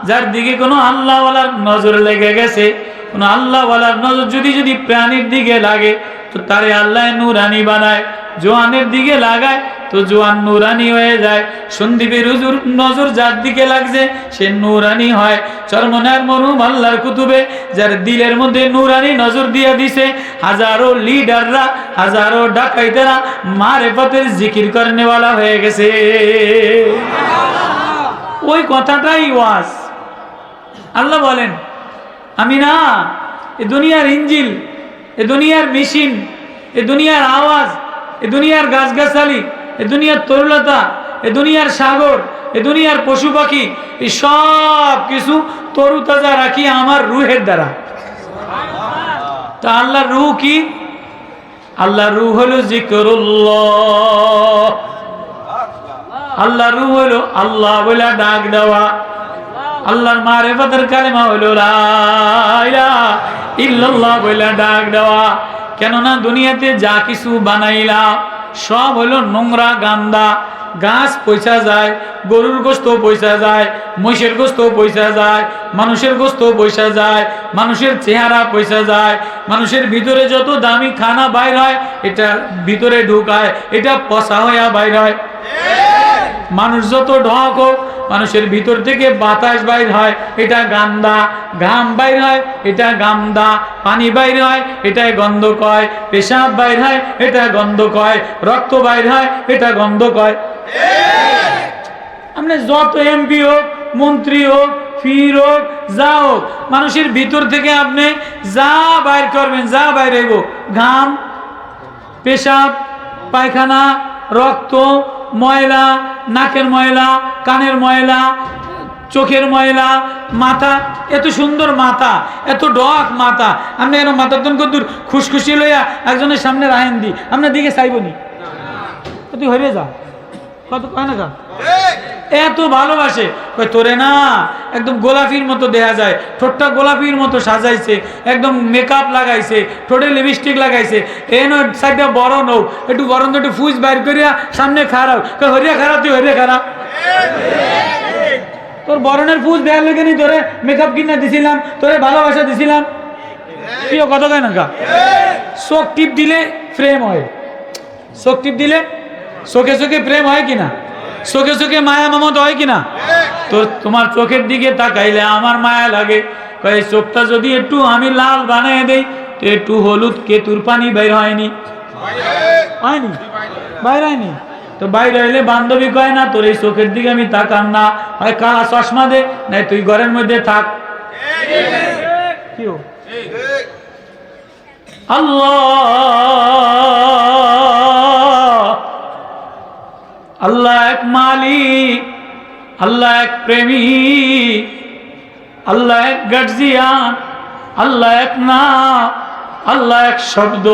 যার দিকে কোনো আল্লাহওয়ালার নজর লেগে গেছে, কোনো আল্লাহওয়ালার নজর যদি প্রাণীর দিকে লাগে তো তারে আল্লাহ নূরানি বানায়, জোয়ানের দিকে লাগায় তো জোয়ান নূরানি হয়ে যায়। সন্দীপের হুজুর নজর যার দিকে লাগছে সে নূরানি হয়। চরমনার মরহুম আল্লাহর কুতুবে যার দিলের মধ্যে নূরানি নজর দিয়া দিছে, হাজারো লিডাররা, হাজারো ডাকাইতেরা মারেফতের জিকির করনেওয়ালা হয়ে গেছে। ওই কথাটাই ওয়াজ। আল্লাহ বলেন আমি না এ দুনিয়ার ইঞ্জিল, এ দুনিয়ার মেশিন, এ দুনিয়ার আওয়াজ, এ দুনিয়ার গাছগাছালি, এ দুনিয়ার তরুলতা, এ দুনিয়ার সাগর, এ দুনিয়ার পশু পাখি, এই সব কিছু তরুতাজা রাখি আমার রুহের দ্বারা। তা আল্লাহর রূহ কি? আল্লাহর রূহ হলো জিকরুল্লাহ। আল্লাহর রূহ হলো আল্লাহ বলে ডাক দেওয়া। আল্লাহর মারিফতের কালিমা হলো লা ইলাহা ইল্লাল্লাহ বলে ডাক দেওয়া। কেননা দুনিয়াতে যা কিছু বানাইলাম সব হলো নোংরা গান্দা। গাছ পয়সা যায়, গরুর গোস্ত পয়সা যায়, মহিষের গোস্ত পয়সা যায়, মানুষের গোস্ত পয়সা যায়, মানুষের চেহারা পয়সা যায়, মানুষের ভিতরে যত দামি খানা বাইর হয় এটা ভিতরে ঢুকায়, এটা পচা হইয়া বাইর হয়। মানুষ যত ঢক হোক মানুষের ভিতর থেকে বাতাস বাইর হয়, এটা গান্দা। ঘাম বাইর হয়, এটা গান্দা। পানি বাইর হয়, এটা গন্ধ কয়। পেশাব বাইর হয়, এটা গন্ধ কয়। রক্ত বাইর হয়, এটা গন্ধ কয়। আপনি যত এমপি হোক, মন্ত্রী হোক, ফির হোক, যা হোক, মানুষের ভিতর থেকে আপনি যা বাইর করবেন, যা বাইর হইব, ঘাম, পেশাব, পায়খানা, রক্ত, ময়লা, নাকের ময়লা, কানের ময়লা, চোখের ময়লা, মাথা, এত সুন্দর মাথা, এত ডক মাথা, আপনি এর মাথার জন্য কত খুশখুশি লইয়া একজনের সামনে রাহেন দি, আপনার দিকে চাইবনি, তুই হয়ে যা কত কয় না কা এত ভালোবাসে। তোরে না একদম গোলাপির মতো দেখা যায়, ঠোঁটটা গোলাপির মতো সাজাইছে, একদম মেকআপ লাগাইছে, ঠোঁটে লিপস্টিক লাগাইছে, এন সাইডটা বড় নৌ, একটু গরম একটু ফুজ বাইর করিয়া সামনে খারাপ, হরিয়া খারাপ, তুই হরিয়া খারাপ। তোর বরণের ফুজ দেওয়ার লেগে নি তোরে মেকআপ কিনা দিছিলাম, তোরে ভালোবাসা দিছিলাম। প্রিয় কথা কয় না কা চোখ টিপ দিলে প্রেম হয়, চোখ টিপ দিলে চোখে চোখে প্রেম হয় কিনা, চোখে চোখে মায়া মমতা হয় কিনা। তো তোমার চোখের দিকে তাকাইলে আমার মায়া লাগে। কয় চোখটা যদি একটু আমি লাল বানিয়ে দেই তো একটু হলুদ কেতুর পানি বের হয়নি, হয়নি, বাইর হয়নি। তো বাইরে হইলে বান্ধবী কয় না তোর এই চোখের দিকে আমি তাকান না, হয় কালা চশমা দে, নাই তুই ঘরের মধ্যে থাক। আল্লাহ আল্লাহ এক মালিক, আল্লাহ এক প্রেমিক, আল্লাহ এক গার্জিয়ান, আল্লাহ এক নাম, আল্লাহ এক শব্দ,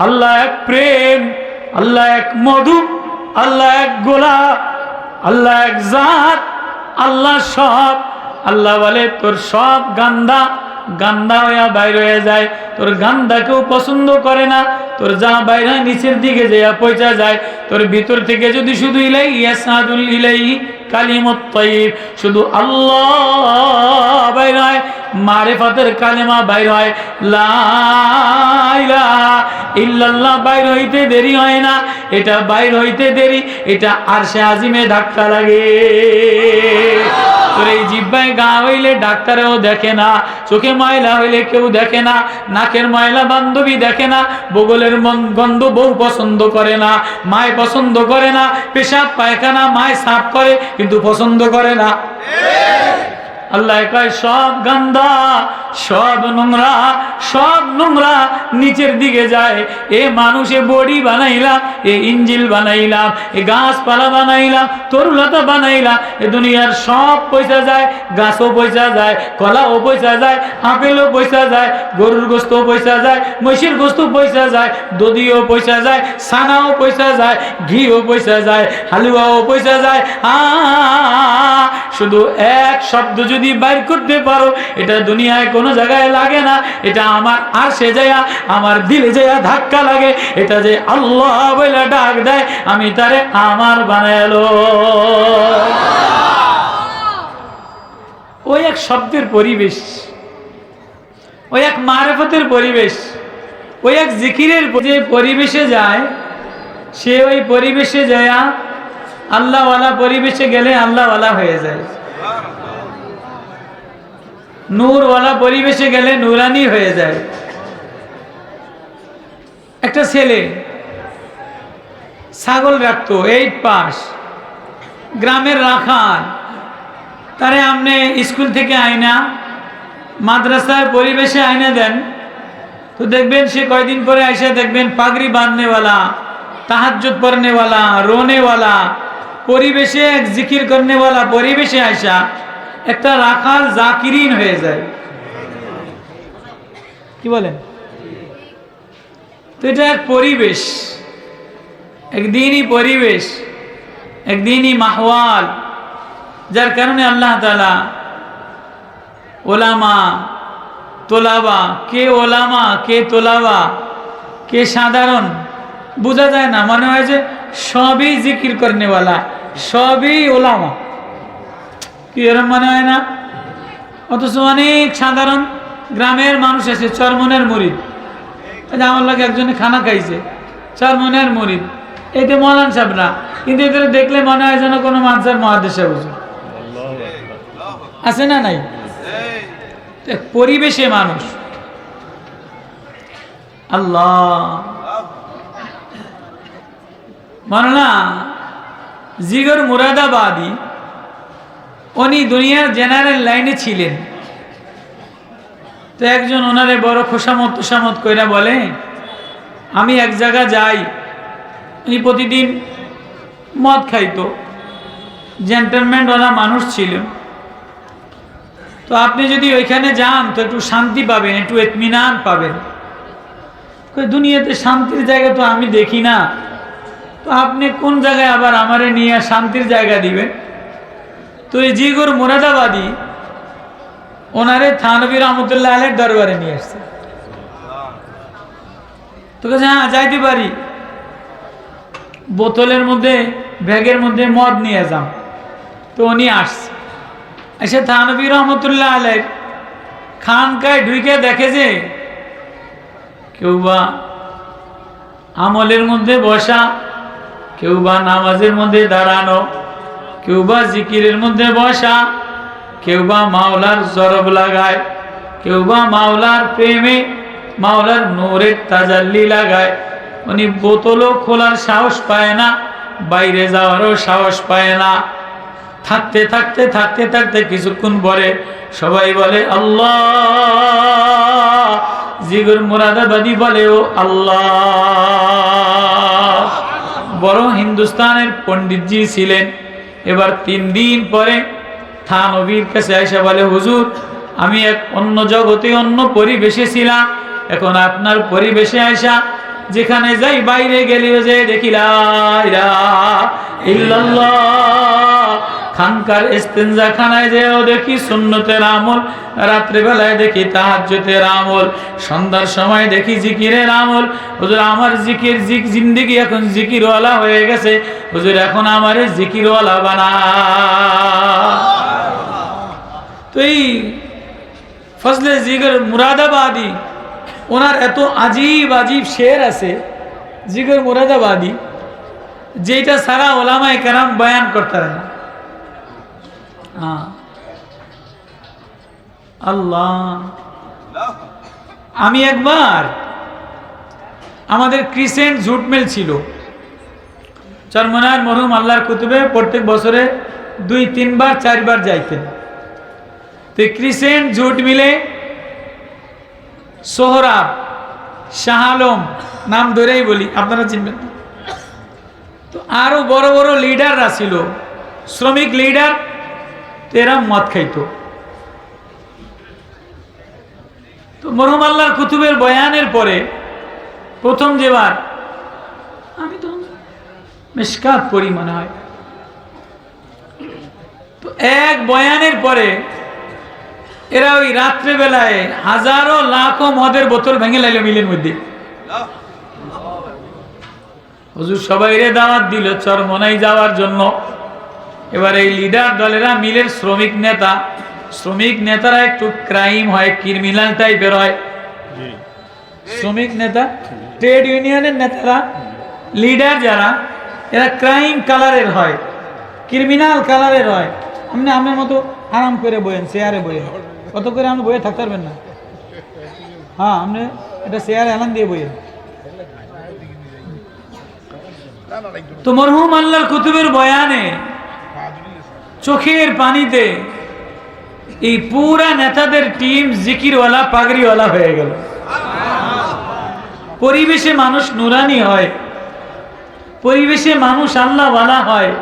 আল্লাহ এক প্রেম, আল্লাহ এক মধু, আল্লাহ এক গোলাপ, আল্লাহ এক জাত, আল্লাহ সব। আল্লাহ বলে তোর সব গান্দা গান্দা হইয়া বাইর হয়ে যায়, তোর গান্দা কেউ পছন্দ করে না, তোর যা বাইর হয় নিচের দিকে যাইয়া পৌঁছা যায়। তোর ভিতর থেকে যদি শুধু ইলাই ইয়াসাদুল ইলাই কালিমত তাইয়িব, শুধু আল্লাহ বাইর হয়, মারিফাতের কালেমা বাইর হয়, লা ইলাহা ইল্লাল্লাহ বাইর হইতে দেরি হয় না। এটা বাইর হইতে দেরি, এটা আরশে আজিমে ধাক্কা লাগে। তোর এই জিহ্বায় গা হইলে ডাক্তারেও দেখে না, চোখে ময়লা হইলে কেউ দেখে না, নাকের ময়লা বান্ধবী দেখে না, বগলের গন্ধ বউ পছন্দ করে না, মায় পছন্দ করে না, পেশাব পায়খানা মায় সাফ করে কিন্তু পছন্দ করে না। আল্লাহ কয় সব গান্দা, সব নোংরা, সব নোংরা নিচের দিকে যায়। এ মানুষে বডি বানাইলাম, এ ইঞ্জিল বানাইলাম, এ গাছপালা বানাইলাম, তরুলতা বানাইলাম, এ দুনিয়ার সব পয়সা যায়, গাছও পয়সা যায়, কলাও পয়সা যায়, আপেলও পয়সা যায়, গরুর গোস্ত পয়সা যায়, মহিষের গোস্ত পয়সা যায়, দধিও পয়সা যায়, ছানাও পয়সা যায়, ঘিও পয়সা যায়, হালুয়াও পয়সা যায়। শুধু এক শব্দ যদি বাইর করতে পারো, এটা দুনিয়ায় কোনো জায়গায় লাগে না, এটা আমার আরশে যায়া, আমার দিলে যায়া ধাক্কা লাগে। এটা যে আল্লাহ বলে ডাক দেয়, আমি তারে আমার বানাইলো। ওই এক শব্দের পরিবেশ, ওই এক মারেফতের পরিবেশ, ওই এক জিকিরের যে পরিবেশে যায়, সে ওই পরিবেশে যায় আল্লাহওয়ালা পরিবেশে গেলে আল্লাহওয়ালা হয়ে যায়, নূরওয়ালা পরিবেশে গেলে নুরানি হয়ে যায়। একটা ছেলে ছাগল রাখতো 8 পাস, গ্রামের রাখাল, তারে আপনি স্কুল থেকে আয়না মাদ্রাসার পরিবেশে আয়না দেন তো দেখবেন সে কয়দিন পরে আইসা দেখবেন পাগড়ি বাঁধনেওয়ালা, তাহাজ্জুদ পড়নেওয়ালা, রোনেওয়ালা পরিবেশে, এক জিকির করনেওয়ালা পরিবেশে আইসা একটা রাখাল জাকিরিন হয়ে যায়। কি বলেন? তো এটা এক পরিবেশ, একদিনই পরিবেশ, একদিনই মাহওয়াল, যার কারণে আল্লাহ তাআলা ওলামা তোলাবা, কে ওলামা কে তোলাবা কে সাধারণ বোঝা যায় না, মনে হয় যে সবই জিকির করনেওয়ালা, সবই ওলামা, কি এরকম মনে হয় না? অথচ অনেক সাধারণ গ্রামের মানুষ আছে, চরমনের মুরিদ। আমার লাগে একজনে খানা খাইছে, চরমনের মুরিদ, এইটা মৌলানা সাহেব না, কিন্তু এদের দেখলে মনে হয় যেন কোনো মানসার মহাদেশ আছে না নাই? পরিবেশে মানুষ আল্লাহ মাওলানা জিগর মুরাদাবাদী, উনি দুনিয়ার জেনারেল লাইনে ছিলেন। তো একজন ওনারে বড় খোসামত কইরা বলে, আমি এক জায়গা যাই, উনি প্রতিদিন মদ খাইতো, জেন্টলম্যান ওরা মানুষ ছিল, তো আপনি যদি ওইখানে যান তো একটু শান্তি পাবেন, একটু ইতমিনান পাবেন। দুনিয়াতে শান্তির জায়গা তো আমি দেখি না, তো আপনি কোন জায়গায় আবার আমারে নিয়ে শান্তির জায়গা দিবেন? তো এই জিগর মুরাদাবাদী ওনারে থানভী রহমতুল্লাহ আলাইহির দরবারে নিয়ে আসছে। তো কাছে হ্যাঁ যাইতে পারি, বোতলের মধ্যে ব্যাগের মধ্যে মদ নিয়ে যান। তো উনি আসছে, এসে থানভী রহমতুল্লাহ আলাইহির খানকায় ঢুকে দেখে যে কেউ বা আমলের মধ্যে বসা, কেউ বা নামাজের মধ্যে দাঁড়ানো, কেউ বা জিকিরের মধ্যে বসা, কেউ বা মাওলার জরব লাগায়, কেউ বা মাওলার প্রেমে মাওলার নূরের তাজাল্লি লাগায়। উনি বোতলও খোলার সাহস পায় না, বাইরে যাওয়ারও সাহস পায় না। থাকতে থাকতে থাকতে থাকতে কিছুক্ষণ পরে সবাই বলে আল্লাহ, জিগর মুরাদাবাদী বলে ও আল্লাহ। বড় হিন্দুস্তানের পণ্ডিতজি ছিলেন। এবার 3 দিন পরে থানবীর কাছে আইসা বলে, হুজুর আমি এক অন্য জগতে অন্য পরিবেশে ছিলাম, এখন আপনার পরিবেশে আইসা যেখানে যাই বাইরে গেলেও যে দেখি লা ইলাহা ইল্লাল্লাহ, খানকার ইস্তেঞ্জা খানায় যেও দেখি সুন্নতের আমল, রাত্রেবেলায় দেখি তাহাজ্জুদের আমল, সন্ধ্যার সময় দেখি জিকিরের আমল। হুজুর আমার জিন্দেগি এখন জিকিরওয়ালা হয়ে গেছে, হুজুর এখন আমারে জিকিরওয়ালা বানা। তো এই ফজলে জিগর মুরাদাবাদী, ওনার এত আজীব আজীব শের আছে জিগর মুরাদাবাদী, যেটা সারা ওলামায়ে কেরাম বয়ান করতে পারে না। আল্লাহ, আমি একবার আমাদের ক্রিসেন্ট জুট মিল ছিল চরমনার মরহুম আল্লাহর কুতুবে, প্রত্যেক বছরে 2-3 বার 4 বার যাইতেন। তো ক্রিসেন্ট জুট মিলে সোহরাব, শাহ আলম নাম ধরেই বলি, আপনারা চিনবেন। তো আরো বড় বড় লিডাররা ছিল, শ্রমিক লিডার, এরা মদ খাইতো। তো মরহুম আল্লাহর কুতুবের বয়ানের পরে প্রথম যেবার, আমি তো মিশকাত পড়ি মনে হয়, তো এক বয়ানের পরে এরা ওই রাত্রেবেলায় হাজারো লাখো মদের বোতল ভেঙে লাইল মিলের মধ্যে। হুজুর সবাইরে দাওয়াত দিল চরমনাই যাওয়ার জন্য। এবার এই লিডার দলেরা, মিলের শ্রমিক নেতা শ্রমিক নেতারা একটু ক্রাইম হয়, ক্রিমিনাল টাইপের হয়। শ্রমিক নেতা, ট্রেড ইউনিয়নের নেতারা, লিডার যারা, এরা ক্রাইম কালারের হয়, ক্রিমিনাল কালারের হয়। আপনি আমার মতো আরাম করে বইয়েন, চেয়ারে বইয়েন, কত করে আপনি বইয়ে থাকতে পারবেন না। হ্যাঁ, আপনি এটা চেয়ারে এলান দিয়ে বইয়েন। তো মরহুম আল্লাহর কুতুবের বয়ানে চোখের পানিতে এই পুরা নেতাদের টিম জিকিরওয়ালা পাগড়িওয়ালা হয়ে গেল। পরিবেশে মানুষ নুরানি হয়, পরিবেশে মানুষ আল্লাহওয়ালা হয়।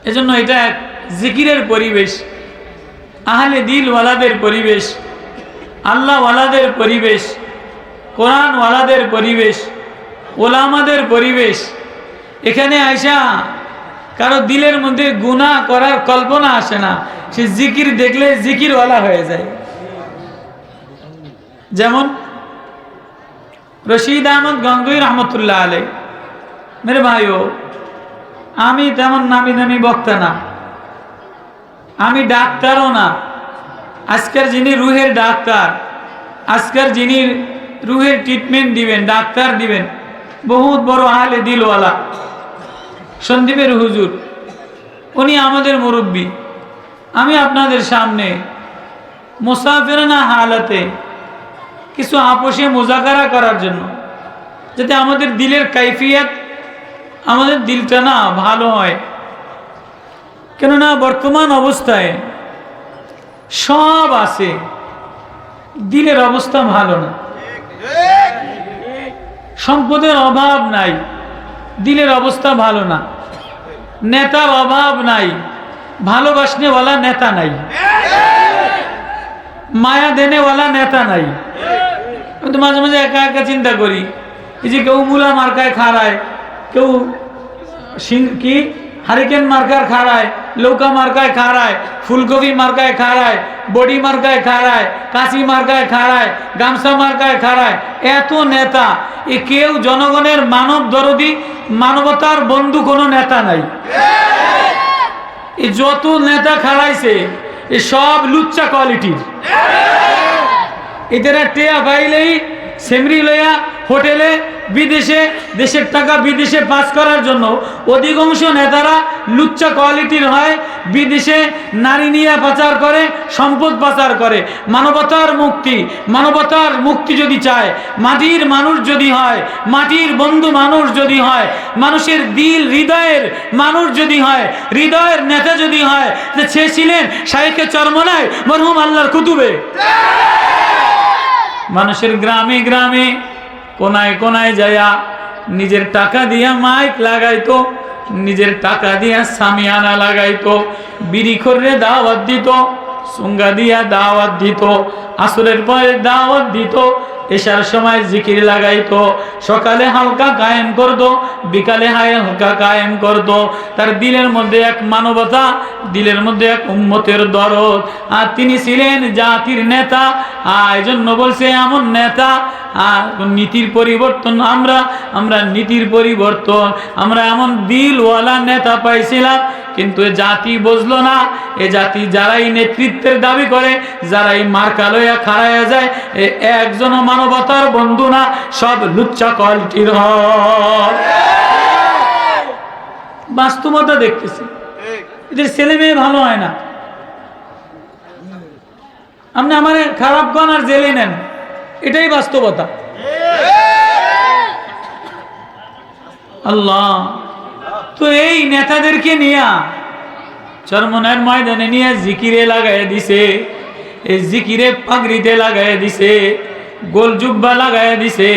এজন্য এটা এক জিকিরের পরিবেশ, আহলে দিলওয়ালাদের পরিবেশ, আল্লাহওয়ালাদের পরিবেশ, কোরআনওয়ালাদের পরিবেশ, ওলামাদের পরিবেশ। এখানে আইসা কারো দিলের মধ্যে গুনাহ করার কল্পনা আসে না, সে জিকির দেখলে জিকিরওয়ালা হয়ে যায়। যেমন রশিদ আহমদ গঙ্গোই রহমতুল্লাহ আলাই, মেরে ভাইও, আমি তেমন নামি দামি বক্তা না, আমি ডাক্তারও না। আজকের যিনি রুহের ডাক্তার, আজকের যিনি রুহের ট্রিটমেন্ট দিবেন, ডাক্তার দিবেন, বহুত বড় আহলে দিলওয়ালা সন্দীপের হুজুর, উনি আমাদের মুরব্বী। আমি আপনাদের সামনে মুসাফিরানা হালাতে কিছু আপোষে মুজাকারা করার জন্য, যাতে আমাদের দিলের কাইফিয়ত, আমাদের দিলটা না ভালো হয়। কেননা বর্তমান অবস্থায় সব আছে, দিলের অবস্থা ভালো না। সম্পদের অভাব নাই, দিলের অবস্থা ভালো না। নেতার অভাব নাই, ভালোবাসনেওয়ালা নেতা নাই, মায়া দেনেওয়ালা নেতা নাই। আমি তো মাঝে মাঝে একা একা চিন্তা করি, এই যে কেউ মুলা মার্কায় খাড়ায়, কেউ কি হারিকেন মার্কার খাড়ায়, লৌকা মার্কায় খাড়ায়, ফুলকপি মার্কায় খাড়ায়, বডি মার্কায় খাড়ায়, কাশি মার্কায় খাড়ায়, গামছা মার্কায় খাড়ায়, এত নেতা। এ কেউ জনগণের মানব দরদি, মানবতার বন্ধু কোনো নেতা নাই। এ যত নেতা খাড়াইছে এ সব লুচ্চা কোয়ালিটির। এদের টেয়া পাইলেই সেমরি লইয়া হোটেলে, বিদেশে, দেশের টাকা বিদেশে পাস করার জন্য অধিকাংশ নেতারা লুচ্চা কোয়ালিটির হয়। বিদেশে নারী নিয়ে পাচার করে, সম্পদ পাচার করে। মানবতার মুক্তি, মানবতার মুক্তি যদি চায়, মাটির মানুষ যদি হয়, মাটির বন্ধু মানুষ যদি হয়, মানুষের দিল হৃদয়ের মানুষ যদি হয়, হৃদয়ের নেতা যদি হয়, সে ছিলেন শাইখে চরমনায় মরহুম আল্লাহর কুতুবে। মানুষের গ্রামে গ্রামে, কোনায় কোনায় যায়া নিজের টাকা দিয়া মাইক লাগাইতো, নিজের টাকা দিয়া সামিয়ানা লাগাইতো, বিড়ি করে দাওয়াত দিত, সুঙ্গা দিয়া দাওয়াত দিত, আসরের পরে দাওয়াত দিত, এশার সময় জিকির লাগাইতো, সকালে হালকা কায়েম করতো, বিকালে হালকা কায়েম করতো। তার দিলের মধ্যে এক মানবতা, দিলের মধ্যে এক উম্মতের দরদ। আর তিনি ছিলেন জাতির নেতা। এই জন্য বলছে এমন নেতা। আর নীতির পরিবর্তন, আমরা নীতির পরিবর্তন, আমরা এমন দিলওয়ালা নেতা পাইছিলাম, কিন্তু এ জাতি বুঝলো না। এ জাতি যারাই নেতৃত্বের দাবি করে, যারাই মার্কা লইয়া খাড়াইয়া যায়, এ একজনও মানবতার বন্ধু না, সব লুচ্চা কোয়ালিটির হয়। বাস্তবতা দেখতেছি, এদের ছেলে মেয়ে ভালো হয় না। আপনি আমার খারাপ গান আর জেলে নেন, এটাই বাস্তবতা। আল্লাহ তো এই নেতাদেরকে নিয়ে চরমনের ময়দানে নিয়ে জিকিরে লাগাই দিছে, এই জিকিরে পাগড়িতে লাগাই দিছে, গোল জুব্বা লাগাই দিছে।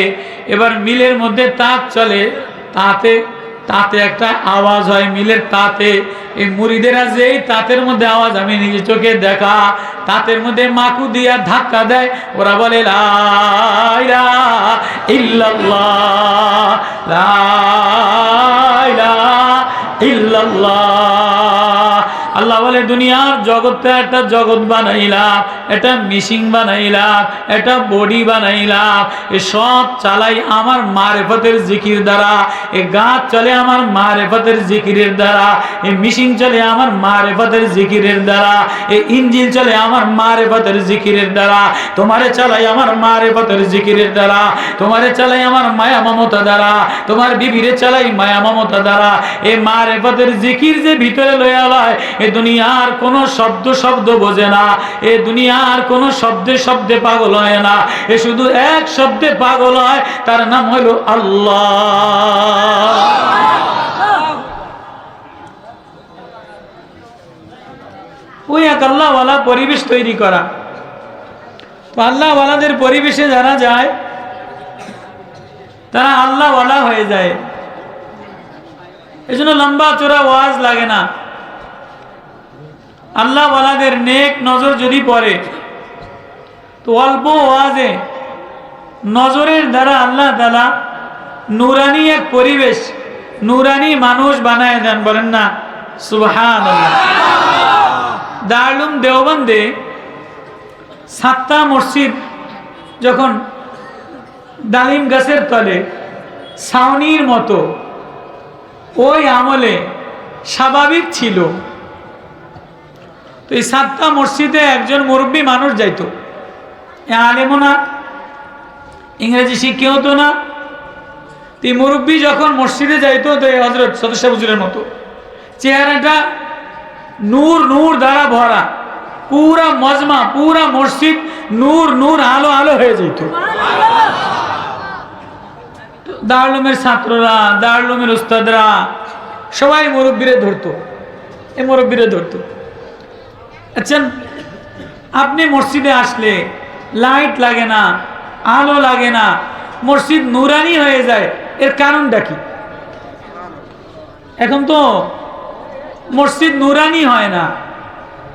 এবার মিলের মধ্যে তাঁত চলে, তাতে একটা আওয়াজ হয় মিলের তাতে। এই মুরিদেরা যেই তাঁতের মধ্যে আওয়াজ, আমি নিজে চোখে দেখা, তাঁতের মধ্যে মাকু দিয়া ধাক্কা দেয়, ওরা বলে লা ইলাহা ইল্লাল্লাহ, লা ইলাহা ইল্লাল্লাহ, আল্লাহ বলে দুনিয়ার জগৎটা একটা জগৎ বানাইলাম, একটা মেশিন বানাইলাম, একটা বডি বানাইলাম, এ সব চালাই আমার মারিফতের জিকির দ্বারা। এ গাছ চলে আমার মারিফতের জিকিরের দ্বারা, এই মেশিন চলে আমার মারিফতের জিকিরের দ্বারা, এই ইঞ্জিন চলে আমার মারিফতের জিকিরের দ্বারা। তোমারে চালাই আমার মারিফতের জিকিরের দ্বারা, তোমারে চালাই আমার মায়া মমতা দ্বারা, তোমার বিবিরে চালাই মায়া মমতা দ্বারা। এই মারিফতের জিকির যে ভিতরে লইয়া লয়, এ দুনিয়ার কোনো শব্দ বোঝে না, এ দুনিয়ার কোনো শব্দে পাগল হয় না, এ শুধু এক শব্দে পাগল হয়, তার নাম হলো আল্লাহ। ওই এক আল্লাহওয়ালা পরিবেশ তৈরি করা। তো আল্লাহওয়ালাদের পরিবেশে যারা যায় তারা আল্লাহওয়ালা হয়ে যায়। এই জন্য লম্বা চোরা ওয়াজ লাগে না। আল্লাহওয়ালাদের নেক নজর যদি পড়ে তো অল্প ওয়াজে নজরের দ্বারা আল্লাহ তাআলা নূরানি এক পরিবেশ, নূরানি মানুষ বানায় দেন। বলেন না সুবহানাল্লাহ। দারুল দেওবন্দে 7টা মসজিদ যখন ডালিম গাছের তলে ছাউনির মতো ওই আমলে স্বাভাবিক ছিল, তো এই 7টা মসজিদে একজন মুরব্বী মানুষ যাইতো, আলেমও না, ইংরেজি শিক্ষা হতো না। এই মুরব্বী যখন মসজিদে যাইতো, তো এই হযরত সদস্য হুজুরের মতো চেহারাটা নূর দ্বারা ভরা, পুরা মজমা, পুরা মসজিদ নূর আলো হয়ে যেত। দারুলুমের ছাত্ররা, দারুলুমের উস্তাদরা সবাই মুরব্বীরে ধরতো, এই মুরব্বীরে ধরতো। আচ্ছা, আপনি মসজিদে আসলে লাইট লাগে না, আলো লাগে না, মসজিদ নুরানি হয়ে যায়, এর কারণটা কি? এখন তো মসজিদ নুরানি হয় না,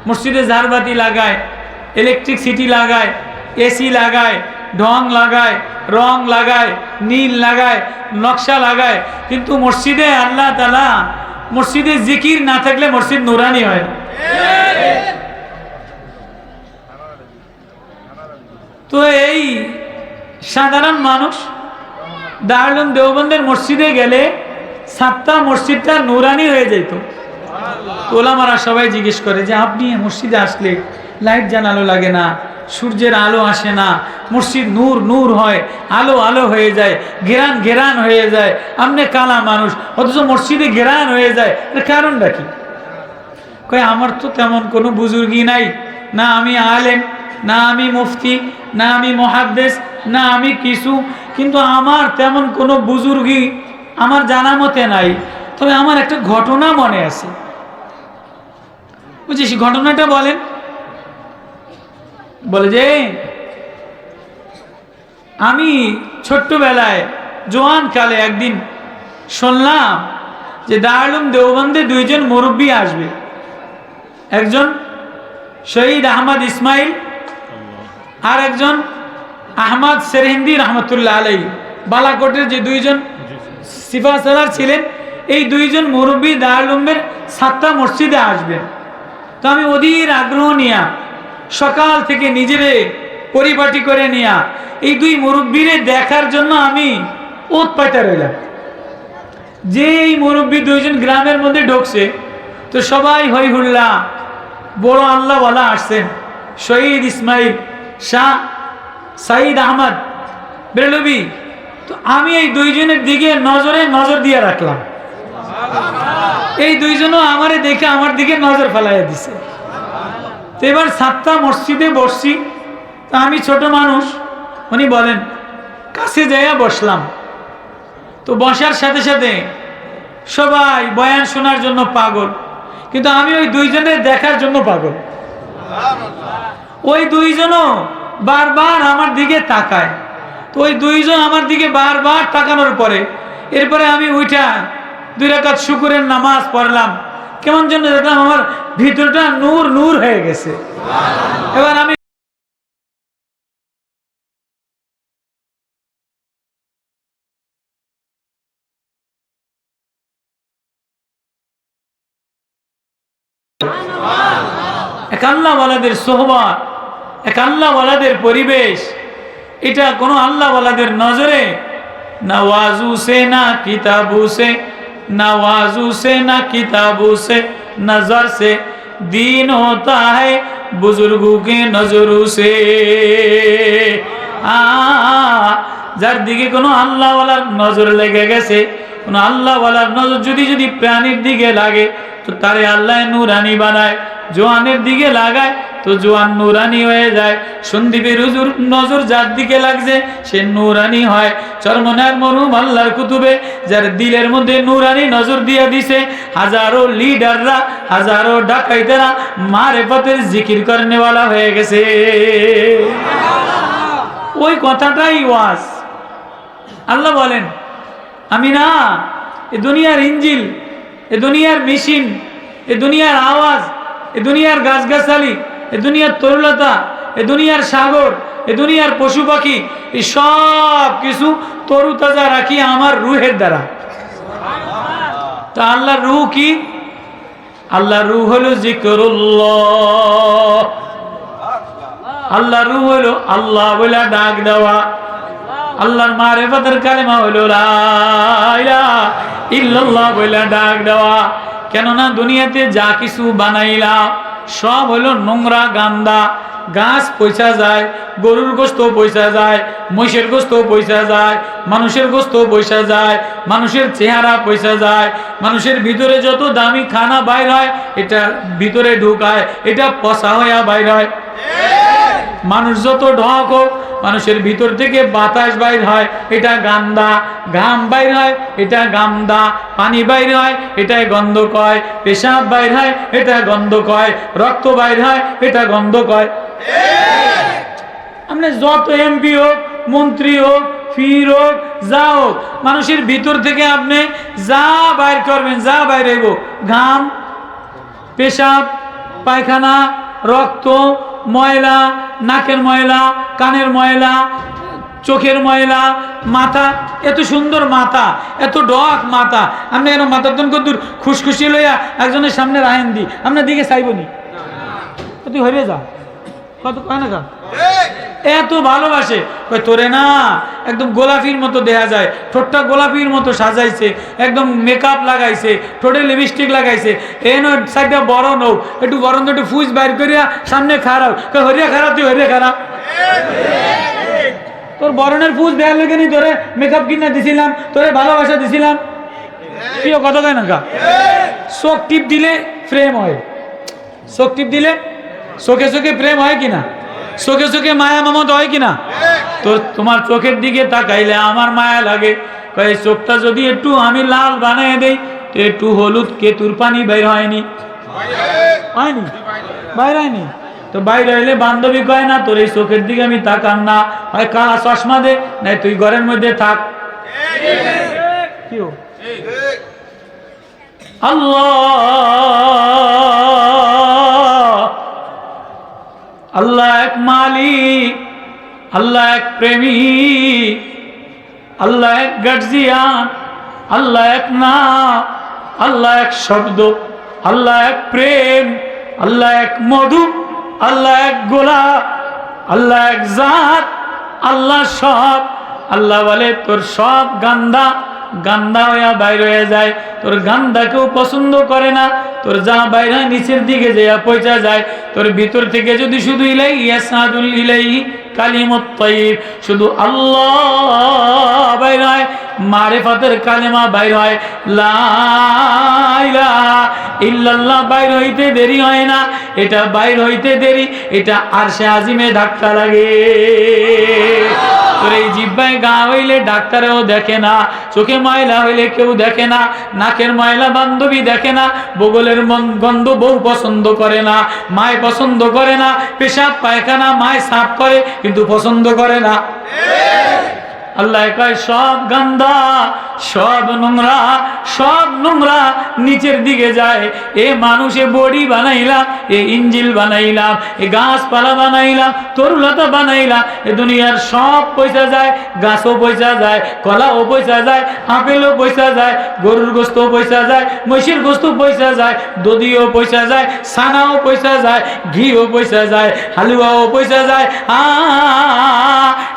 মসজিদে ঝাড়বাতি লাগায়, ইলেকট্রিসিটি লাগায়, এসি লাগায়, ঢং লাগায়, রং লাগায়, নীল লাগায়, নকশা লাগায়, কিন্তু মসজিদে আল্লাহ তাআলা, মসজিদে জিকির না থাকলে মসজিদ নুরানি হয় না। তো এই সাধারণ মানুষ দারুল দেওবন্দের মসজিদে গেলে 7টা মসজিদটা নুরানি হয়ে যেত। ওলামারা সবাই জিজ্ঞেস করে যে আপনি মসজিদে আসলে লাইট জানালো লাগে না, সূর্যের আলো আসে না, মসজিদ নূর হয়, আলো হয়ে যায়, ঘেরান হয়ে যায়, আপনি কালা মানুষ অথচ মসজিদে ঘেরান হয়ে যায়, এর কারণটা কি? কয় আমার তো তেমন কোনো বুজুর্গি নাই, না আমি আলেম, না আমি মুফতি, না আমি মুহাদ্দিস, না আমি কিছু, কিন্তু আমার তেমন কোনো বুজুর্গি আমার জানা মতে নাই, তবে আমার একটা ঘটনা মনে আছে। বুঝেছি, ঘটনাটা বলেন। বলে যে আমি ছোট্টবেলায় জোয়ান কালে একদিন শুনলাম যে দারুল দেওবন্দে 2জন মুরব্বী আসবে, একজন শহীদ আহমদ ইসমাইল আর একজন আহমদ সেরহিন্দি রহমতুল্লাহ আলাইহি, বালাকোটের যে 2জন সিফাসালার ছিলেন, এই 2জন মুরব্বী দারুলের 7টা মসজিদে আসবেন। তো আমি অধীর আগ্রহ নিয়া সকাল থেকে নিজেরে পরিপাটি করে নিয়া এই 2 মুরব্বীরে দেখার জন্য আমি ওত পাইতে রইলাম। যে এই মুরব্বী 2জন গ্রামের মধ্যে ঢুকছে, তো সবাই হই হুল্লা, বড় আল্লাহওয়ালা আসছেন, শহীদ ইসমাইল শাহ সাইদ আহমদ বেরলভী। তো আমি এই 2জনের দিকে নজর দিয়ে রাখলাম, এই 2জনও আমারে দেখে আমার দিকে নজর ফেলাইয়া দিছে। তো এবার 7টা মসজিদে বসছি, তা আমি ছোট মানুষ, উনি বলেন, কাছে যাইয়া বসলাম। তো বসার সাথে সাথে সবাই বয়ান শোনার জন্য পাগল, কিন্তু আমি ওই 2জনের দেখার জন্য পাগল। ওই 2জনও বারবার আমার দিকে তাকায়, তো ওই 2জন আমার দিকে বারবার তাকানোর পরে এরপরে আমি উঠা 2 রাকাত শুকরের নামাজ পড়লাম। কেমন যেন দেখলাম আমার ভিতরটা নূর হয়ে গেছে। এবার আমি এক আল্লাহওয়ালাদের সোহবত, এক আল্লাহওয়ালাদের পরিবেশ, এটা কোনো আল্লাহওয়ালাদের নজরে না ওয়াজু সে না কিতাবু সে, না ওয়াজু সে না কিতাबू से नजर से दीन होता है बुजुर्गों के नजरों से। যার দিকে কোনো আল্লাহওয়ালার নজর লেগে গেছে, কোনো আল্লাহওয়ালার নজর যদি প্রাণীর দিকে লাগে তো তারে আল্লাহ নূরানি বানায়, জোয়ানের দিকে লাগায় তো জোয়ান নূরানি হয়ে যায়। সন্দীপের হুজুর নজর যার দিকে লাগছে সে নূরানি হয়। চরমনার মরহুম আল্লাহর কুতুবে যার দিলের মধ্যে নূরানি নজর দিয়ে দিছে, হাজারো লিডাররা, হাজারো ডাকাইতেরা মারেফতের জিকির করনেওয়ালা হয়ে গেছে। ওই কথাটাই ওয়াজ। আল্লাহ বলেন আমি না এ দুনিয়ার ইঞ্জিল, এ দুনিয়ার মেশিন, এ দুনিয়ার আওয়াজ, এ দুনিয়ার গাছগাছালি, এ দুনিয়ার তরুলতা, এ দুনিয়ার সাগর, এ দুনিয়ার পশু পাখি, এই সব কিছু তরুতাজা রাখি আমার রুহের দ্বারা। তা আল্লাহর রুহ কি? আল্লাহর রুহ হলো জিকরুল্লাহ। আল্লাহর রুহ হলো আল্লাহ বলে ডাক দেওয়া। আল্লাহর মারিফতের কালেমা হলো লা ইলাহা ইল্লাল্লাহ বলে ডাক দেওয়া। কেননা দুনিয়াতে যা কিছু বানাইলাম সব হলো নোংরা গান্দা। গাছ পয়সা যায়, গরুর গোস্ত পয়সা যায়, মহিষের গোস্ত পয়সা যায়, মানুষের গোস্ত পয়সা যায়, মানুষের চেহারা পয়সা যায়, মানুষের ভিতরে যত দামি খানা বাইর হয় এটা ভিতরে ঢুকায়, এটা পচা হইয়া বাইর হয়। মানুষ যত ঢক হোক মানুষের ভিতর থেকে বাতাস বাইর হয়, এটা গান্দা। ঘাম বাইর হয়, এটা গান্দা। পানি বাইর হয়, এটা গন্ধ কয়। পেশাব বাইর হয়, এটা গন্ধ কয়। রক্ত বাইর হয়, এটা গন্ধ কয়। আপনি যত এমপি হোক, মন্ত্রী হোক, ফির হোক, যা হোক, মানুষের ভিতর থেকে আপনি যা বাইর করবেন, যা বাইর হইব, ঘাম, পেশাব, পায়খানা, রক্ত, ময়লা, নাকের ময়লা, কানের ময়লা, চোখের ময়লা, মাথা, এত সুন্দর মাথা, এত ডক মাথা, আপনি এর মাথার দন কত দূর খুশখুশি লইয়া একজনের সামনে রাহেন দি, আপনার দিকে চাইবনি, তুই হয়ে যা কত কয় না কা এত ভালোবাসে। তোরে না একদম গোলাপির মতো দেখা যায়, ঠোঁটটা গোলাপির মতো সাজাইছে, একদম মেকআপ লাগাইছে, ঠোঁটে লিপস্টিক লাগাইছে, এন সাইডটা বড় নৌ, একটু গরম একটু ফুজ বাইর করিয়া সামনে খারাপ, হরিয়া খারাপ, তুই হরিয়া খারাপ। তোর বরণের ফুজ দেওয়ার লেগে নি তোরে মেকআপ কিনা দিছিলাম, তোরে ভালোবাসা দিছিলাম। প্রিয় কথা কয় না কা চোখ টিপ দিলে প্রেম হয়, চোখ টিপ দিলে চোখে চোখে প্রেম হয় কিনা, চোখে চোখে মায়া মমত হয় কিনা। তোর তোমার চোখের দিকে তাকাইলে আমার মায়া লাগে। কয় চোখটা যদি একটু আমি লাল বানিয়ে দেই তো একটু হলুদ কেতুর পানি বের হয়নি, হয়নি, বাইর হয়নি তো বাইর হইলে বান্ধবী কয় না তোর এই চোখের দিকে আমি তাকান না, হয় কালা চশমা দে, নাই তুই ঘরের মধ্যে থাক। আল্লাহ, আল্লাহ এক মালিক, আল্লাহ এক প্রেমিক, আল্লাহ এক গার্জিয়ান, আল্লাহ এক নাম, আল্লাহ এক শব্দ, আল্লাহ এক প্রেম, আল্লাহ এক মধু, আল্লাহ এক গোলাপ, আল্লাহ এক জাত, আল্লাহ সব। আল্লাহ বলে তোর সব গান্দা গান্দা হইয়া বাইর হয়ে যায়, তোর গান্দা কেউ পছন্দ করে না, তোর যা বাইরে নিচের দিকে যাইয়া পৌঁছা যায়, তোর ভিতর থেকে যদি শুধু ইলাই ইয়াসাদুল ইলাইহি কালিমুত তাইয়্যিব, শুধু আল্লাহ বাইর হয়, মারিফাতের কালেমা বাইর হয়, লা ইলাহা ইল্লাল্লাহ বাইর হইতে দেরি হয় না। এটা বাইর হইতে দেরি, এটা আরশে আজিমে ধাক্কা লাগে। তোর এই জিহ্বায় গা হইলে ডাক্তারেও দেখে না, চোখে ময়লা হইলে কেউ দেখে না, নাকের ময়লা বান্ধবী দেখে না, বগলের গন্ধ বউ পছন্দ করে না, মায় পছন্দ করে না, পেশাব পায়খানা মায় সাফ করে কিন্তু পছন্দ করে না। আল্লাহ কয় সব গান্দা, সব নোংরা নিচের দিকে যায়। এ মানুষে বডি বানাইলাম, এ ইঞ্জিল বানাইলাম, এ গাছপালা বানাইলাম, তরুলতা বানাইলাম, এ দুনিয়ার সব পয়সা যায়, গাছও পয়সা যায়, কলাও পয়সা যায়, আপেলও পয়সা যায়, গরুর গোস্ত পয়সা যায়, মহিষের গোস্ত পয়সা যায়, দধিও পয়সা যায়, ছানাও পয়সা যায়, ঘিও পয়সা যায়, হালুয়াও পয়সা যায়।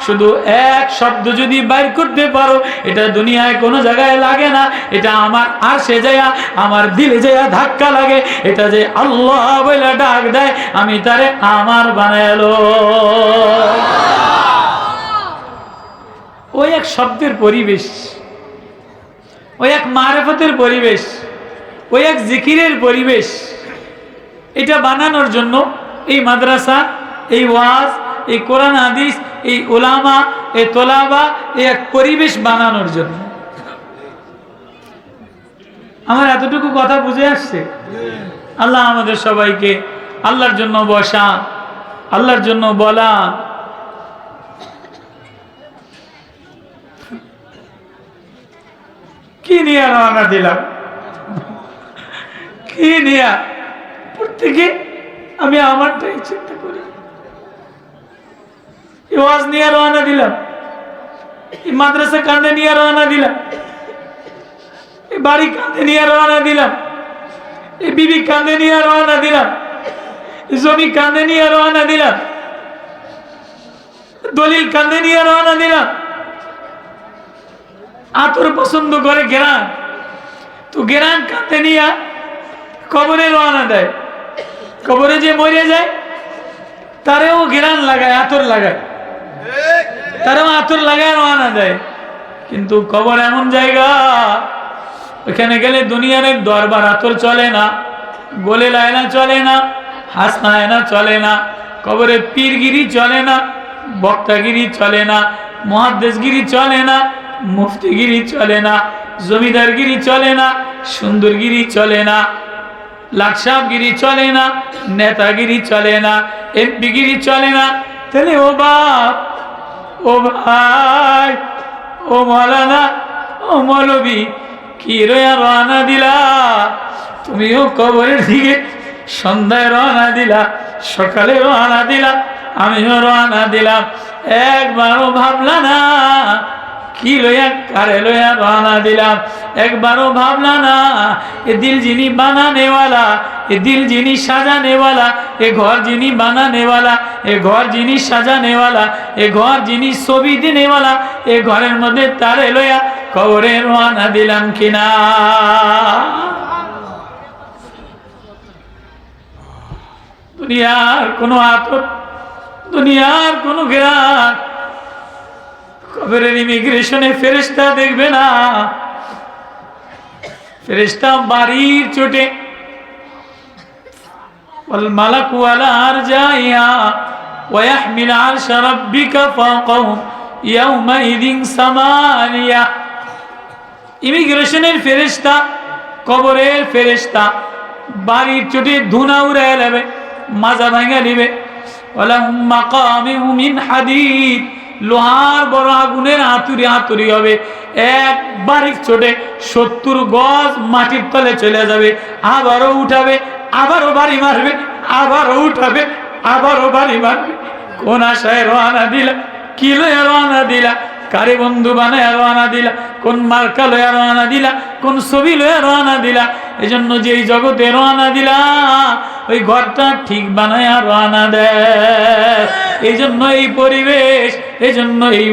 শুধু এক শব্দ যদি বাইর করতে পারো, এটা দুনিয়ায় কোনো জায়গায় লাগে না, এটা আমার আরশে যায়া, আমার দিলে যায়া ধাক্কা লাগে। এটা যে আল্লাহ বলে ডাক দেয়, আমি তারে আমার বানাইলো। ওই এক শব্দের পরিবেশ, ওই এক মারেফতের পরিবেশ, ওই এক জিকিরের পরিবেশ, এটা বানানোর জন্য এই মাদ্রাসা, এই ওয়াজ, এই কোরআন হাদিস, এই উলামা, এই তোলাবা, এই এক পরিবেশ বানানোর জন্য। আমার এতটুকু কথা বুঝে আসছে? আল্লাহ আমাদের সবাইকে আল্লাহর জন্য বসা, আল্লাহর জন্য বলা, কি নিয়ে রওনা দিলাম, কি নিয়ে প্রত্যেকে আমি আমারটাই চিন্তা করি। ওয়াজ নিয়ে রওনা দিলাম, এই মাদ্রাসা কাঁধে নিয়ে রওনা দিলাম, এই বাড়ি কাঁধে নিয়ে রওনা দিলাম, এই বিবি কাঁধে নিয়ে রওনা দিলাম, এই জমি কাঁধে নিয়ে রওনা দিলাম, দলিল কাঁধে নিয়ে রওনা দিলাম। আতর পছন্দ করে গেরান, তো গেরান কাঁধে নিয়ে কবরে রওনা দেয়। কবরে যে মরে যায় তারেও গেরান লাগায়, আতর লাগায়, তারাও আতর লাগায় রওনা দেয়। কিন্তু কবর এমন জায়গা, ওখানে গেলে দুনিয়ার এক দরবার আতর চলে না, গোলে লায়না চলে না, হাসনায়না চলে না, কবরে পীরগিরি চলে না, বক্তাগিরি চলে না, মুহাদ্দিসগিরি চলে না, মুফতিগিরি চলে না, জমিদারগিরি চলে না, সুন্দরগিরি চলে না, লাটসাবগিরি চলে না, নেতাগিরি চলে না, এমপিগিরি চলে না। তাহলে ও বাপ, ও ভাই, ও মৌলানা, ও মৌলবি, কি রওনা দিলা? তুমিও কবরের দিকে সন্ধ্যায় রওনা দিলা, সকালে রওনা দিলা, আমিও রওনা দিলাম। একবারও ভাবলা না কি লইয়া কারে লইয়া রওনা দিলাম? একবারও ভাবলা না এ দিল যিনি বানানেওয়ালা, এ দিল যিনি সাজানেওয়ালা, এ ঘর যিনি বানানেওয়ালা, এ ঘর যিনি সাজানেওয়ালা, এ ঘর যিনি ছবি দিনেওয়ালা, এ ঘরের মধ্যে তারে লইয়া কবরে রওনা দিলাম কিনা? দুনিয়ার কোনো আতর, দুনিয়ার কোনো ঘেরান কবরের ইমিগ্রেশনে ফেরেশতা দেখবে না। ফেরেশতা বাড়ির চোটে ওয়াল মালাকু আলা আরজাইহা ওয়া ইয়াহমিল আরশা রাব্বিকা ফাওকাহুম ইয়াওমাইযিন সামানিয়া। ইমিগ্রেশনের ফেরেশতা, কবরের ফেরেশতা বাড়ির চোটে ধুনা উড়াইয়া নেবে, মাজা ভাঙা দিবে। ওয়ালাহুম মাকামিউ মিন হাদিদ, লোহার বড় আগুনের হাতুড়ি হাতুড়ি হবে। এক বাড়ির চোটে 70 গজ মাটির তলে চলে যাবে, আবারও উঠাবে, আবারও বাড়ি মারবে, আবারও উঠাবে, আবারও বাড়ি মারবে। কোন আশায় রওনা দিলা? কি লয়ে রওনা দিলা? কারে বন্ধু বানায় রওনা দিলা? কোন মার্কা লয়ে রওনা দিলা? কোন ছবি লয়ে রওনা দিলা? এজন্য যে এই জগতে রওনা দিলা, ওই ঘরটা ঠিক বানায় রওনা দেয়। এই জন্য এই পরিবেশ, এই জন্য এই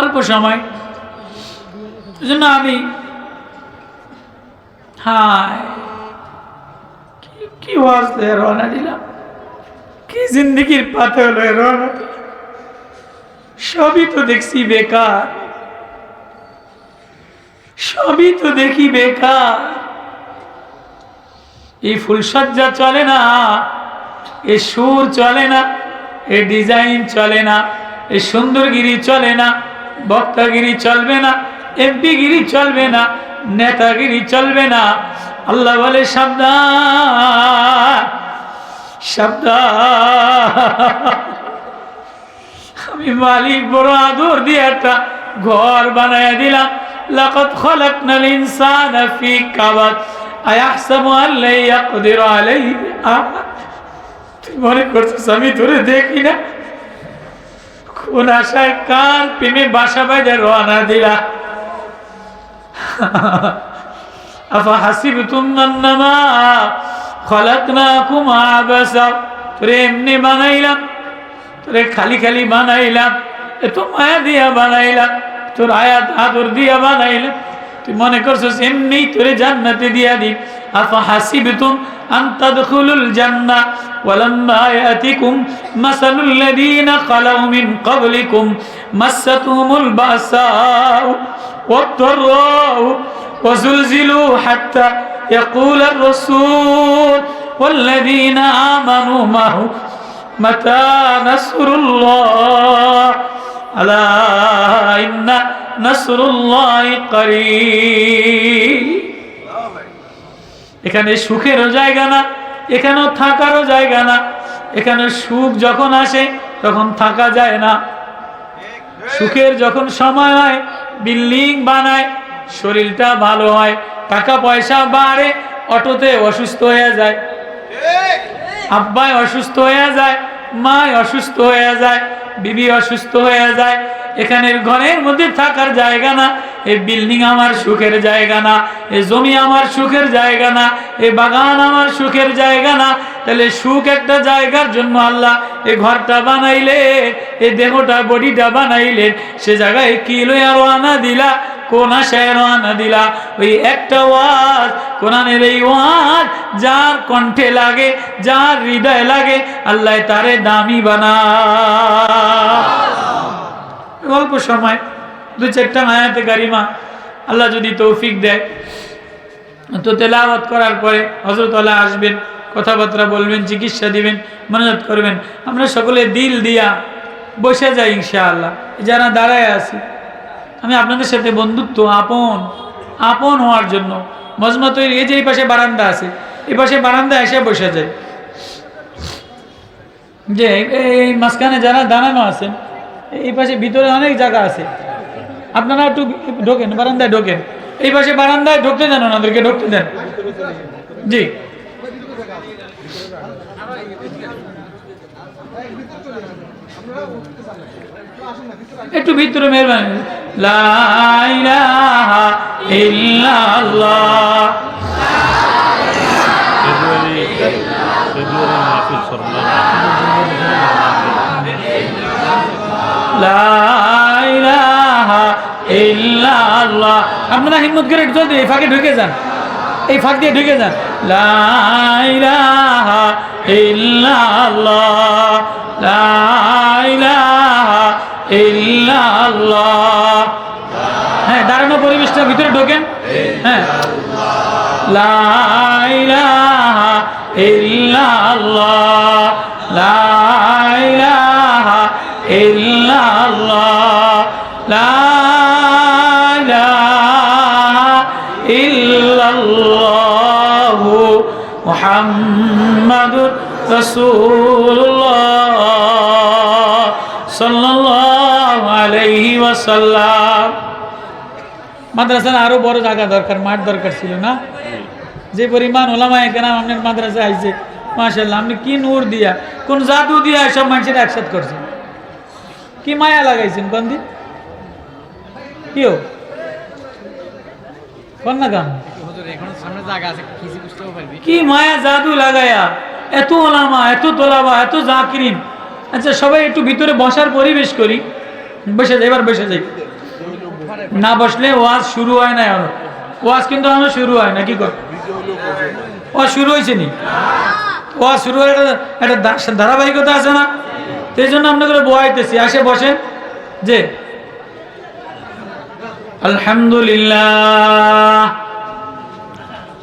অল্প সময়। এই জন্য আমি কি ওয়াজ লয়ে রওনা দিলাম, কি জিন্দগির পাতে লয়ে রওনা দিলাম, সবই তো দেখছি বেকার, সবই তো দেখি বেকার। এই ফুলসজ্জা চলে না, এ সুর চলে না, এ ডিজাইন চলে না, এ সুন্দরগিরি চলে না, বক্তাগিরি চলবে না, এমপিগিরি চলবে না, নেতাগিরি চলবে না। আল্লাহ বলে সাবধান, সাবধান। আমি মালিক বড় আদর দিয়ে একটা ঘর বানায় দিলাম। লাকাদ খালাকনাল ইনসানা ফি কাবাদ আয়াহসাবু আন লা ইয়াকদিরু আলাইহি আহাদ। তুই মনে করছিস আমি তোরে দেখি না? কোন আশায় কার প্রেমে বাসা বাইরে রওনা দিলা? আফা হাসিবতুম আন্নামা খালাকনাকুম আবাসা, তোরে এমনি বানাইলাম, তোরে খালি খালি বানাইলাম, এত মায়া দিয়া বানাইলাম, তোর আয়াত আদর দিয়া বানাইলাম, তুই মনে করছিস এমনি তোরে জান্নাতে দিয়া দিই? আফা হাসিবতুম আন তাদখুলুল জান্নাহ ওয়ালাম্মা ইয়াতিকুম মাসালুল লাযীনা খালাউ মিন ক্বাবলিকুম মাসাতুহুমুল বাসাউ ওয়াদ-দাররাউ ওয়াযুলজিলু হাত্তা ইয়াকুলার রাসূল ওয়াল্লাযীনা আমানু মাহু মাতা নাসরুল্লাহ আলা ইন্না নাসরুল্লাহি করিব। এখানে সুখেরও জায়গা না, এখানেও থাকারও জায়গা না। এখানে সুখ যখন আসে তখন থাকা যায় না। সুখের যখন সময় হয় বিল্ডিং বানায়, শরীরটা ভালো হয়, টাকা পয়সা বাড়ে, অটোতে অসুস্থ হয়ে যায়, আব্বাই অসুস্থ হয়ে যায়, মায় অসুস্থ হয়ে যায়, বিবি অসুস্থ হয়ে যায়। এখানের ঘরের মধ্যে থাকার জায়গা না, এই বিল্ডিং আমার সুখের জায়গা না, এই জমি আমার সুখের জায়গা না, এই বাগান আমার সুখের জায়গা না। তাহলে সুখ একটা জায়গার জন্য আল্লাহ এই ঘরটা বানাইলে, এই দেহটা বডিটা বানাইলেন, সে জায়গায় কি লইয়া রওনা দিলা? কোন আশায় রওনা দিলা? ওই একটা ওয়াজ, কোরআনের এই ওয়াজ যার কণ্ঠে লাগে, যার হৃদয় লাগে, আল্লাহ তারে দামি বানা। অল্প সময় 2-4টা আয়াতে কারিমা আল্লাহ যদি তৌফিক দেয় তো তেলাওয়াত করার পরে হযরত আল্লাহ আসবেন, কথাবার্তা বলবেন, চিকিৎসা দিবেন, মানজাত করবেন। আমরা সকলে দিল দিয়া বসে যাই ইনশাআল্লাহ। যারা দাঁড়ায় আছি, আমি আপনাদের সাথে বন্ধুত্ব আপন হওয়ার জন্য মজমা তৈরি। এই যে এই পাশে বারান্দা আছে, এই পাশে বারান্দা এসে বসে যায়। যে এই মাঝখানে যারা দাঁড়ানো আছেন, এই পাশে ভিতরে অনেক জায়গা আছে, আপনারা একটু ঢোকেন, বারান্দায় ঢোকেন। এই পাশে বারান্দায় ঢুকতে দেন, ওনাদেরকে ঢুকতে দেন। জি, একটু ভিতরে মেহরবানি। লা ইলাহা ইল্লাল্লাহ লা ইলাহা ইল্লাল্লাহ। আপনারা হিম্মত করে একটু জলদি এই ফাঁকে ঢুকে যান, এই ফাঁক দিয়ে ঢুকে যান। লা ইলাহা ইল্লাল্লাহ লা ইলাহা ইল্লাল্লাহ। হ্যাঁ, দাঁড়ানো পরিবেশটা ভিতরে ঢোকেন। হ্যাঁ, লা ইলাহা ইল্লাল্লাহ লা ইলাহা ইল্লাল্লাহ লা ইলাহা ইল্লাল্লাহ মুহাম্মাদুর রাসূলুল্লাহ সাল্লাল্লাহু আলাইহি ওয়াসাল্লাম। মাদ্রাসার আরো বড় জায়গা দরকার, মাঠ দরকার ছিল না? যে পরিমাণ ওলামায়ে কেরাম আপনার মাদ্রাসায় আইছে, মাশাআল্লাহ। আপনি কি নূর দিয়া, কোন জাদু দিয়া সব মানুষের একসাথে করছেন, কি মায়া লাগাইছেন? কোন দিন কিও কোন না গান, কি মায়া জাদু লাগায়া এত ওলামা, এত তোলাবা, এত জাকিরিন। আচ্ছা, সবাই একটু ভিতরে বসার পরিবেশ করি। বসে যাই, এবার বসে যাই। না বসলে ওয়াজ শুরু হয় না। ওয়াজ কিন্তু আমার শুরু হয় না। কি কর, ওয়াজ শুরু হয়েছে নি? ওয়াজ শুরু হয়ে একটা ধারাবাহিকতা আছে না? সেই জন্য আপনাদের বয়াইতেছি। আসে বসেন। যে আলহামদুলিল্লাহ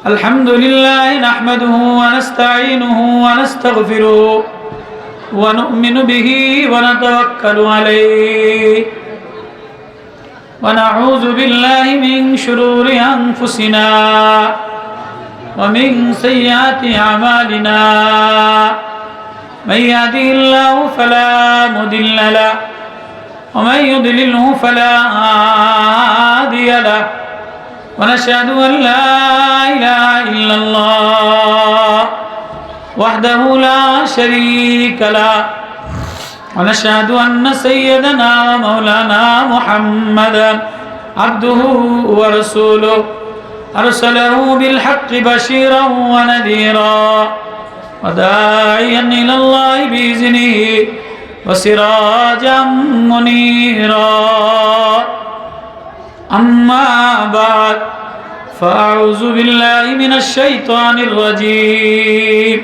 আলহামদুলিল্লাহ নাহমাদুহু ওয়া নাস্তাঈনুহু ওয়া নাস্তাগফিরুহু ওয়া নু'মিনু বিহি ওয়া নাতাওয়াক্কালু আলাইহি ওয়া নাউযু বিল্লাহি মিন শুরুরি আনফুসিনা ওয়া মিন সাইয়্যাতি আমালিনা মান ইয়াহদিহিল্লাহু ফালা মুদিল্লা লাহু ومن يضلله فلا هادي له ونشهد أن لا إله إلا الله وحده لا شريك له ونشهد أن سيدنا ومولانا محمدا عبده ورسوله أرسله بالحق بشيرا ونذيرا وداعيا إلى الله بإذنه وسراجا منيرا أما بعد فأعوذ بالله من الشيطان الرجيم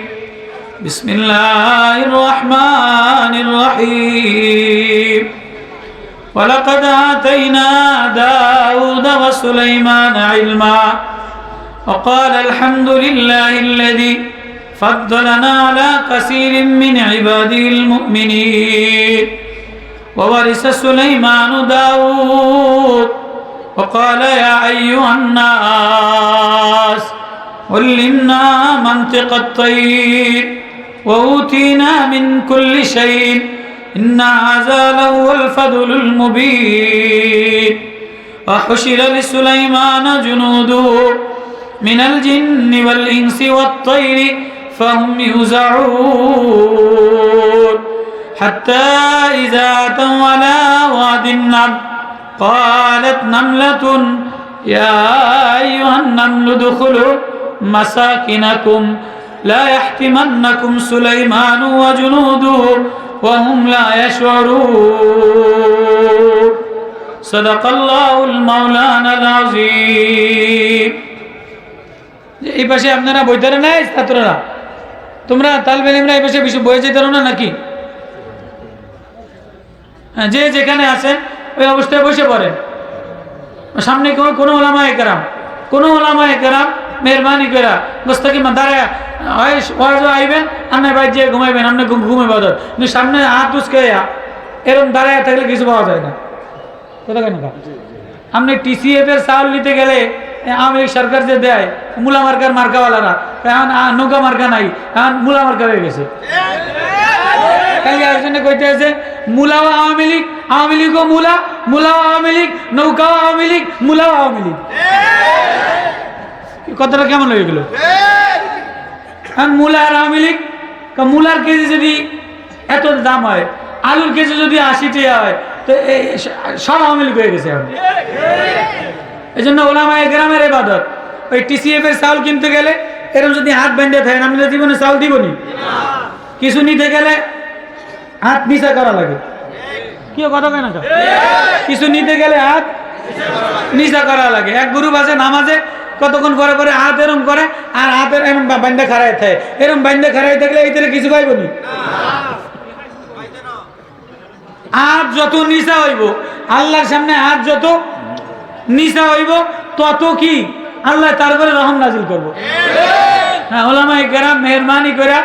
بسم الله الرحمن الرحيم ولقد آتينا داود وسليمان علما وقال الحمد لله الذي فضلنا على كثير من عباده المؤمنين وورث سليمان داود وقال يا أيها الناس علمنا منطق الطير وأوتينا من كل شيء إن هذا لهو الفضل المبين وحشر لسليمان جنوده من الجن والإنس والطير فهم يوزعون حتى إذا أتوا على واد النمل قالت نملة يا أيها النمل ادخلوا مساكنكم لا يحتمنكم سليمان وجنوده وهم لا يشعرون صدق الله المولانا العظيم এই পাশে আপনারা বইতারে নাই ছাত্ররা তোমরা তালবে ইলমরা এই পাশে বই যেতারো না নাকি যে যেখানে আছেন ওই অবস্থায় বসে পড়েন সামনে কোনো ওলামায়ে কেরাম মেহরবানি করে গোস্তাকিমা দাঁড়ায় ওয়াজ আইবেন আপনি বাইরে যেয়ে ঘুমাইবেন আপনি ঘুমে বাদর কিন্তু সামনে হাত উচকে এরকম দাঁড়ায় থাকলে কিছু পাওয়া যায় না কথা কেন আপনি টিসিএফ এর চাউল নিতে গেলে আমি সরকার যে দেয় মূলা মার্কার মার্কাওয়ালারা এখন নৌকা মার্কা নাই এখন মূলা মার্কা হয়ে গেছে কইতে আছে মূলাও আওয়ামী লীগও মূলাও আওয়ামী লীগ নৌকাও আওয়ামী লীগ মূলাও আওয়ামী লীগ কথাটা কেমন হয়ে গেল মূলা আর আওয়ামী লীগ মূলার কেজি যদি এত দাম হয় আলুর কেজি যদি 80 টাকা হয় তো সব আওয়ামী লীগ হয়ে গেছে এখন এই জন্য ওলামায়ে কেরামের ইবাদত ওই টিসিএফ এর চাউল কিনতে গেলে এরকম যদি হাত বেঁধে থাকেন আপনি জীবনে চাউল দিবনি কিছু নিতে গেলে হাত নিচা করা লাগে কি কথা কেন কিছু নিতে গেলে হাত নিচা করা লাগে এক গ্রুপ আছে নামাজে কতক্ষণ পরে পরে হাত এরম করে আর হাতের এরম বান্ধে খাড়াই থাকে এরম বান্ধে খাড়াই থাকলে এই কিছু পাইবনি হাত যত নিচা হইব আল্লাহর সামনে হাত যত নিচা হইব তত কি আল্লাহ তার উপরে রহম নাজিল করবো হ্যাঁ ওলামায়ে কেরাম মেহরবানি করে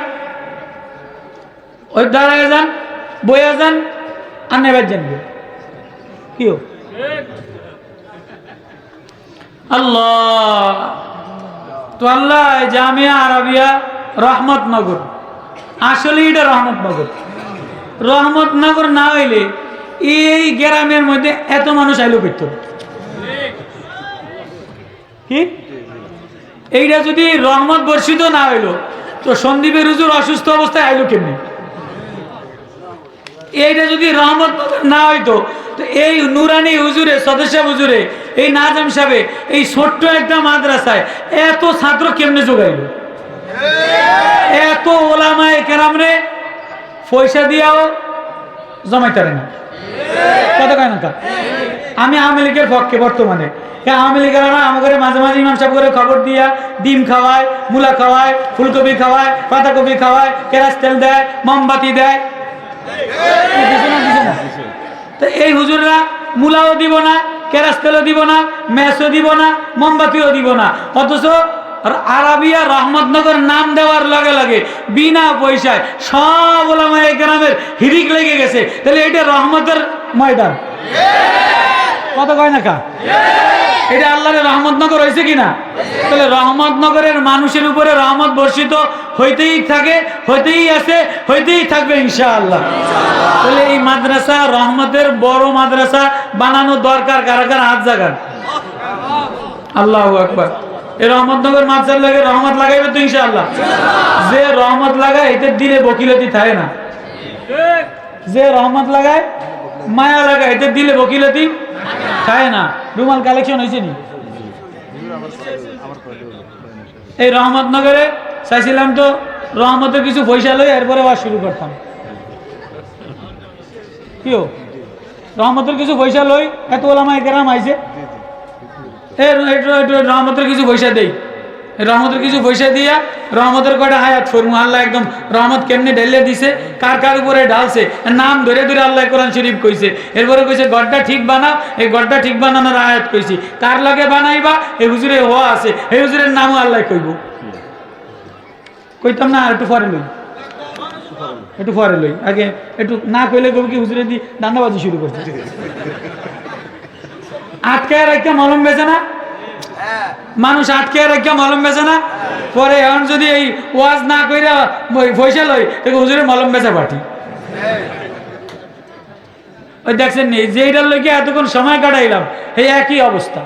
ওই দাঁড়ায় যান বইয়া যান আর নেবার জানবে কি আল্লাহ তো আল্লাহ জামিয়া আরবিয়া রহমতনগর আসলে এটা রহমতনগর না হইলে এই গ্রামের মধ্যে এত মানুষ আইলো করত কি এইটা যদি রহমত বর্ষিত না হইলো তো সন্দীপের হুজুর অসুস্থ অবস্থায় আইলো কেমনি এইটা যদি রহমত না হইতো তো এই নুরানি হুজুরে সদস্য হুজুরে এই নাজাম সাহেব এই ছোট্ট একটা মাদ্রাসায় এত ছাত্র কেমনে যোগাইল এত ওলামায়ে কেরাম রে পয়সা দিয়াও জমাইতে পারে না কত কয় না আমি আওয়ামী লীগের পক্ষে বর্তমানে আওয়ামী লীগের আমাদের মাঝে মাঝে ইমাম সাহেব করে খবর দিয়া ডিম খাওয়ায় মূলা খাওয়ায় ফুলকপি খাওয়ায় পাতাকপি খাওয়ায় কেরাস তেল দেয় মোমবাতি দেয় তো এই হুজুররা মূলাও দিব না কেরাস তেলও দিব না মেসও দিব না মোমবাতিও দিব না অথচ আরাবিয়া রহমতনগর নাম দেওয়ার লগে লগে বিনা পয়সায় সব ওলামায়ে কেরামের হিরিক লেগে গেছে তাহলে এটা রহমতের ময়দান কত কয় না কা এটা আল্লাহর রহমতনগর হয়েছে কিনা? তাহলে রহমতনগরের মানুষের উপরে রহমত বর্ষিত হইতেই থাকে, হইতেই আছে, হইতেই থাকবে ইনশাআল্লাহ। তাহলে এই মাদ্রাসা রহমতের বড় মাদ্রাসা বানানো দরকার। কারা কারা হাত জাগান? আল্লাহু আকবার। এই রহমতনগর মাদ্রাসার লাগে রহমত লাগাইবে তো ইনশাআল্লাহ। যে রহমত লাগায় এতে দিলে বকিলতি থাকে না। যে রহমত লাগায় মায়া লাগায় এতে দিলে বকিলতি থাকে না। রুমাল কালেকশন হয়েছে নি? এই রহমতনগরে চাইছিলাম তো রহমতের কিছু পয়সা লই এরপরে আবার শুরু করতাম। কিও রহমতের কিছু পয়সা লই, এত ওলামায়ে কেরাম আইছে, রহমতের কিছু পয়সা দেই, রহমতের কিছু পয়সা দিয়া রহমতের কয়টা হায়াত ফরমু। আল্লাহ একদম রহমত কেমনে ঢেলে দিছে, কার কার উপরে ঢালছে, নাম ধরে ধরে আল্লাহ কোরআন শরীফ কইছে। এরপরে কইছে গড়টা ঠিক বানাও, এই গড়টা ঠিক বানানোর আয়াত কইছি। কার লাগে বানাইবা? এই হুজুরে হওয়া আছে, এই হুজুরের নামও আল্লাহ কইব। কইতাম না, একটু পরে লই, একটু পরে লই, আগে একটু না কইলে কবি কি হুজুরে দি দান্দাবাজি শুরু করছে। আটকায় রাখা মলম বেছে না মানুষ, আটকায় রাখা মলম বেছে না। পরে এখন যদি এই ওয়াজ না কইরা পয়সা লই হুজুরে মলম বেচা পাঠি। ওই দেখছেন নি যে এইটার লইকে এতক্ষণ সময় কাটাইলাম, এই একই অবস্থা।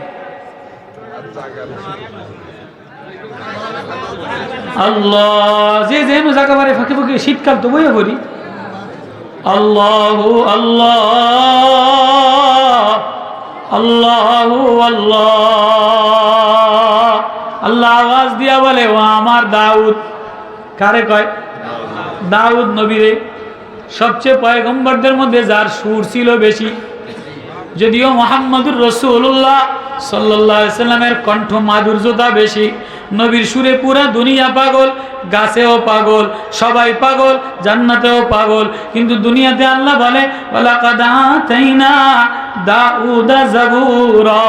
আল্লাহ যে যেন জায়গা বারে ফাঁকে ফাঁকে শীতকাল তো বইয়া করি। আল্লাহু আল্লাহ আল্লাহু আল্লাহ। আল্লাহ আওয়াজ দিয়া বলে ও আমার দাউদ। কারে কয়? দাউদ নবীরে। সবচেয়ে পয়গম্বরদের মধ্যে যার সুর ছিল বেশি, যদিও মুহাম্মদুর রাসূলুল্লাহ সাল্লাল্লাহু আলাইহি সাল্লামের কণ্ঠ মাধুর্যতা বেশি। নবীর সুরে পুরা দুনিয়া পাগল, গাছেও পাগল, সবাই পাগল, জান্নাতেও পাগল। কিন্তু দুনিয়াতে আল্লাহ বলে ওয়ালাকাদ আতাইনা দাউদা জাবুরা,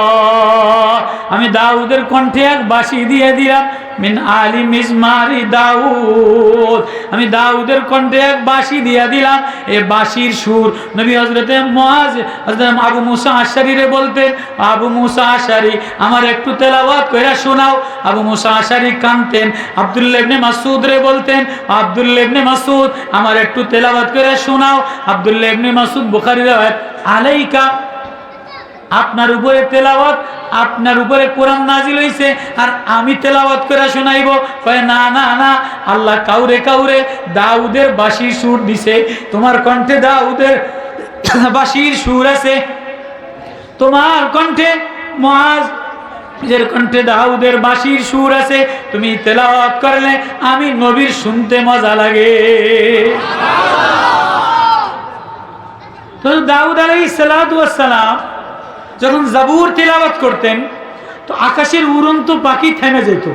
আমি দাউদের কণ্ঠে এক বাঁশি দিয়ে দিলাম। মিন আলি মিজমারি দাউদ, আমি দাউদের কণ্ঠে এক বাঁশি দিয়ে দিলাম। এই বাঁশির সুর নবী হযরতে মুআজ, হযরত আবু মুসা আশআরীরে বলতেন, আবু মুসা আশআরী আমার একটু তেলাওয়াত কইরা শোনাও। আবু মুসা আশআরী কাঁদতেন। আব্দুল্লাহ ইবনে মাসউদ রে বলতেন, আব্দুল্লাহ ইবনে মাসউদ আমার একটু তেলাওয়াত কইরা শোনাও। আব্দুল্লাহ ইবনে মাসউদ বুখারী riwayat, আলাইকা আপনার উপরে তেলাওয়াত, আপনার উপরে কোরআন নাজিল হইছে আর আমি তেলাওয়াত করে শোনাইব? কয় না না না, আল্লাহ কাউরে কাউরে দাউদের বাঁশির সুর দিছে। তোমার কণ্ঠে দাউদের বাঁশির সুর আছে, তোমার কণ্ঠে মুআজের কণ্ঠে দাউদের বাঁশির সুর আছে। তুমি তেলাওয়াত করলে আমি নবীর শুনতে মজা লাগে। তো দাউদ আলাইহিস সালাতু ওয়াস সালাম যখন জাবুর তিলাওয়াত করতেন তো আকাশের উড়ন্ত পাখি থেমে যেত,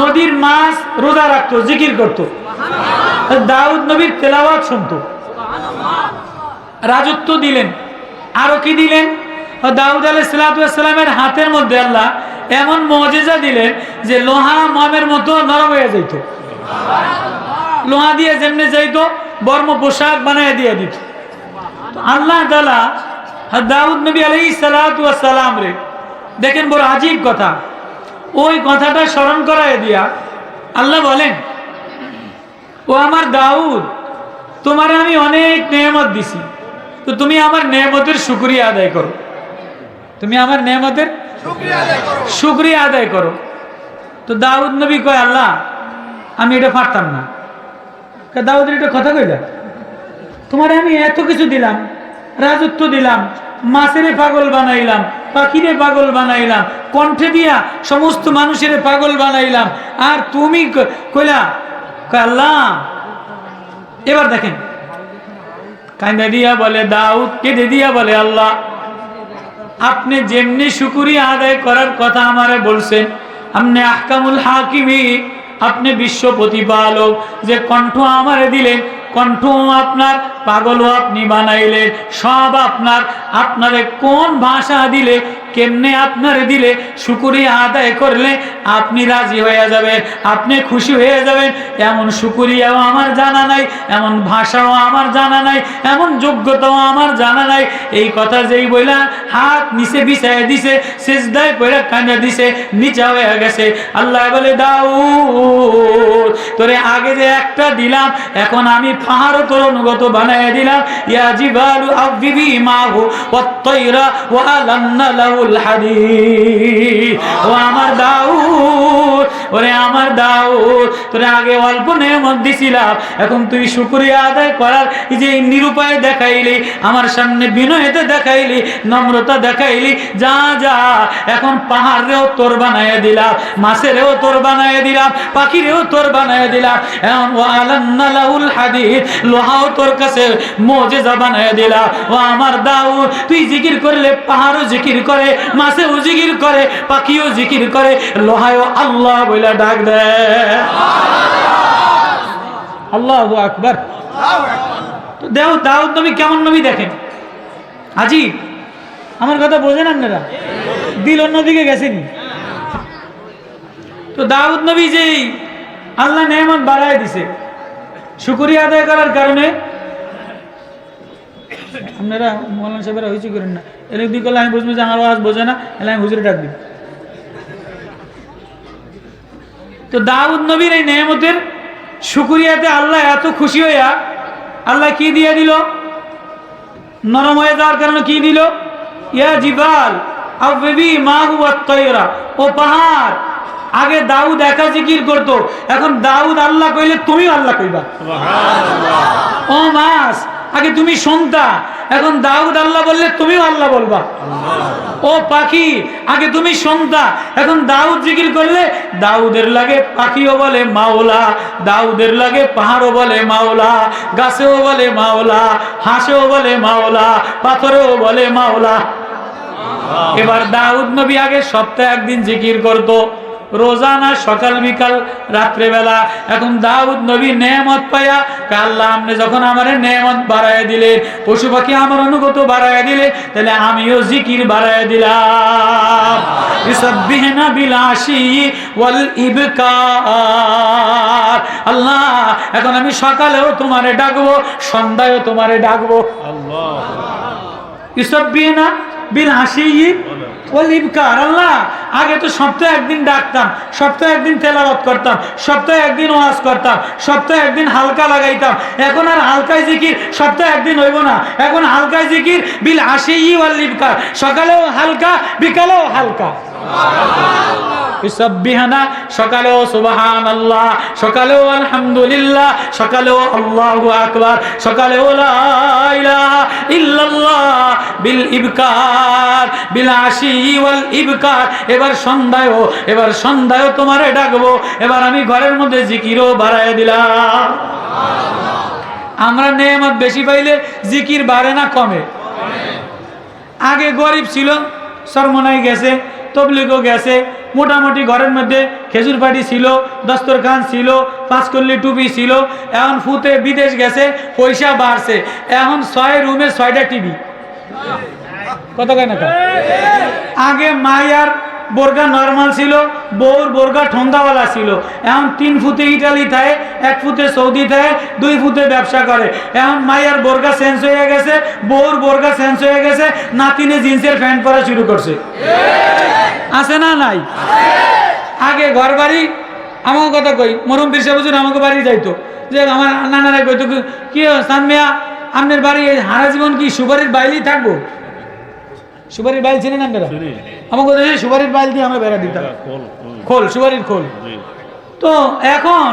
নদীর মাছ রোজা রাখতো, জিকির করতো, দাউদ নবীর তেলাওয়াত শুনতো। রাজত্ব দিলেন, আরো কি দিলেন? দাউদ আলাইহিস সালাতু ওয়াস সালামের হাতের মধ্যে আল্লাহ এমন মুজিজা দিলেন যে লোহা মমের মতো নরম হয়ে যেত। লোহা দিয়ে যেমনে যাইতো বর্ম পোশাক বানায় দিয়ে দিত। আল্লাহ তাআলা দাউদ নবী আলাইহিস সালাতু ওয়াস সালাম রে দেখেন বড় আজীব কথা, ওই কথাটা স্মরণ করায় দিয়া আল্লাহ বলেন, ও আমার দাউদ, তোমারে আমি অনেক নেয়ামত দিছি, তো তুমি আমার নেয়ামতের শুকরিয়া আদায় করো। তুমি আমার নেয়ামতের শুকরিয়া আদায় করো। তো দাউদ নবী কয়, আল্লাহ আমি এটা পারতাম না। দাউদের এটা কথা কইলা, তোমারে আমি এত কিছু দিলাম, রাজত্ব দিলাম, মাছের পাগল বানাইলাম, পাখিরে পাগল বানাইলাম, কণ্ঠে দিয়া সমস্ত মানুষের পাগল বানাইলাম, আর তুমি কইলা? আল্লাহ এবার দেখেন কান্দা দিয়া বলে দাউদ, কেঁদে দিয়া বলে, আল্লাহ আপনি যেমনি শুকরিয়া আদায় করার কথা আমারে বলছেন, আপনি আহকামুল হাকিমিন, আপনি বিশ্ব প্রতিপালক, যে কণ্ঠ আমারে দিলেন, কণ্ঠ আপনার, পাগলও আপনি বানাইলেন, সব আপনার। আপনারে কোন ভাষা দিলে কেমনে আপনার দিলে শুকরিয়া আদায় করলে আপনি রাজি হয়ে যাবেন, আপনি খুশি হয়ে যাবেন, এমন শুকরিয়াও আমার জানা নাই, এমন ভাষাও আমার জানা নাই, এমন যোগ্যতাও আমার জানা নাই। এই কথা যেই বইলা হাত নিচে বিছায় দিছে, সিজদায় পড়ে কাঁদা দিছে, নিচা হয়ে গেছে। আল্লাহ বলে দাউদ তোরে আগে যে একটা দিলাম, এখন আমি পাহাড়ও তোর অনুগত বানায় দিলাম। ইয়া জিবালু আবিবি মাহু ওয়াত-তায়রা ওয়া আলান্না লাহুল হাদীদ। ও আমার দাউদ, ওরে আমার দাউদ, তোরে আগে অল্প নেয়ামত দিছিলাম, এখন তুই শুকরিয়া আদায় করার এই যে নিরুপায় দেখাইলি, আমার সামনে বিনয়তে দেখাইলি, নম্রতা দেখাইলি, যা যা এখন পাহাড়েও তোর বানায় দিলাম, মাছেরও তোর বানায় দিলাম, পাখিরেও তোর বানায় দিলাম, এখন ওয়া আলান্না লাহুল হাদীদ, লোহাও তোর কাছে মুজিজা বানায় দিলাম। ও আমার দাউদ, তুই জিকির করলে পাহাড়ও জিকির করে, মাছেও জিকির করে, পাখিও জিকির করে, লোহায়ও আল্লাহ বলে ডাক দেয়। আল্লাহু আকবার। তো দেখো দাউদ নবী কেমন নবী দেখেন, আজি আমার কথা বোঝেন আপনারা, দিল অন্যদিকে গেছেনি। তো দাউদ নবী যে আল্লাহ নেয়ামত বাড়ায় দিছে, শুকরিয়া আদায় করার কারণে আপনারা মৌলানা সাহেবেরা হয়েছে করেন না, এর দিক করলে আমি বুঝবো যে আমার আওয়াজ বোঝে না, এলে আমি হুজুরে ডাক দিই। তো দাউদ নবীর এই নেয়ামতের শুকরিয়াতে আল্লাহ এত খুশি হইয়া আল্লাহ কি দিয়ে দিল, নরম হয়ে যাওয়ার কারণে কি দিল, ইয়া জিবাল আবিবি মাহু ওয়াত-তায়রা, ও পাহাড়। আগে দাউদ একা জিকির করতো, এখন দাউদ আল্লাহ কইলে তুমিও আল্লাহ কইবা। সুবহানাল্লাহ। ও মাস, আগে তুমি শুনতা, এখন দাউদ আল্লাহ বললে তুমিও আল্লাহ বলবা। ও পাখি, আগে তুমি শুনতা, এখন দাউদ জিকির করলে দাউদের লাগে পাখিও বলে মাওলা, দাউদের লাগে পাহাড়ও বলে মাওলা, গাছেও বলে মাওলা, হাঁসেও বলে মাওলা, পাথরেও বলে মাওলা। এবার দাউদ নবী আগে সপ্তাহে একদিন জিকির করতো, রোজানা সকাল বিকাল রাত্রেবেলা। এখন দাউদ নবী নেয়ামত পায়া আল্লাহ আপনি যখন আমার নেয়ামত বাড়ায় দিলেন, পশু পাখি আমার অনুগত বাড়ায় দিলে, তাহলে আমিও জিকির বাড়ায় দিলাম। ইসাব্বিহনা বিল আশি ওয়াল ইবকার। আল্লাহ এখন আমি সকালেও তোমারে ডাকবো, সন্ধ্যায়ও তোমারে ডাকবো। আল্লাহ ইসাব্বিহনা বিল আশি ওয়াল ইবকার। আল্লাহ আগে তো সপ্তাহে একদিন ডাকতাম, সপ্তাহে একদিন তেলাওয়াত করতাম, সপ্তাহে একদিন ওয়াজ করতাম, সপ্তাহে একদিন হালকা লাগাইতাম, এখন আর হালকায় জিকির সপ্তাহে একদিন হইব না, এখন হালকায় জিকির বিল আশি ওয়াল ইবকার, সকালেও হালকা বিকালেও হালকা। ইসাব্বিহানা, সকালেও সুবহানাল্লাহ, সকালেও আলহামদুলিল্লাহ, সকালেও আল্লাহু আকবার, সকালেও লা ইলাহা ইল্লাল্লাহ বিল ইবকার বিল আশি ওয়াল ইবকার। এবার সন্ধ্যায়ও তোমারে ডাকবো। এবার আমি ঘরের মধ্যে জিকিরও বাড়ায় দিলাম। আমরা নেয়ামত বেশি পাইলে জিকির বাড়ে না কমে? আগে গরিব ছিল, সরমনাই গেছে, তবলিগও গেছে, মোটামুটি ঘরের মধ্যে খেজুর পাটি ছিল, দস্তরখান ছিল, পাঁচকল্লি টুপি ছিল। এখন ফুতে বিদেশ গেছে, পয়সা বাড়ছে, এখন 6 রুমে 6টা টিভি। কত কেন? আগে মাইয়ার বোরগা নরমাল ছিল, বউর বোরগা ঠোঙ্গাওয়ালা ছিল। এখন 3 ফুটে ইটালি থাকে, 1 ফুটে সৌদি থাকে, 2 ফুটে ব্যবসা করে। এখন মাইয়ার বোরগা চেঞ্জ হয়ে গেছে, বউর বোরগা চেঞ্জ হয়ে গেছে, নাতিনে জিন্সের প্যান্ট পরা শুরু করছে। আছে না নাই? আগে ঘর বাড়ি, আমার কথা কই, মরম পীর সাহেব হুজুর আমাকে বাড়ি যাইতো, যে আমার নানারা কইতো কি সান মিয়া আপনার বাড়ি হারা জীবন কি সুপারির বাইলেই থাকবো? সুপারির বাইল চিনেন আপনারা? আমাকে সুপারির বাইল দিয়ে আমরা বেড়া দিতাম, খোল, সুপারির খোল। তো এখন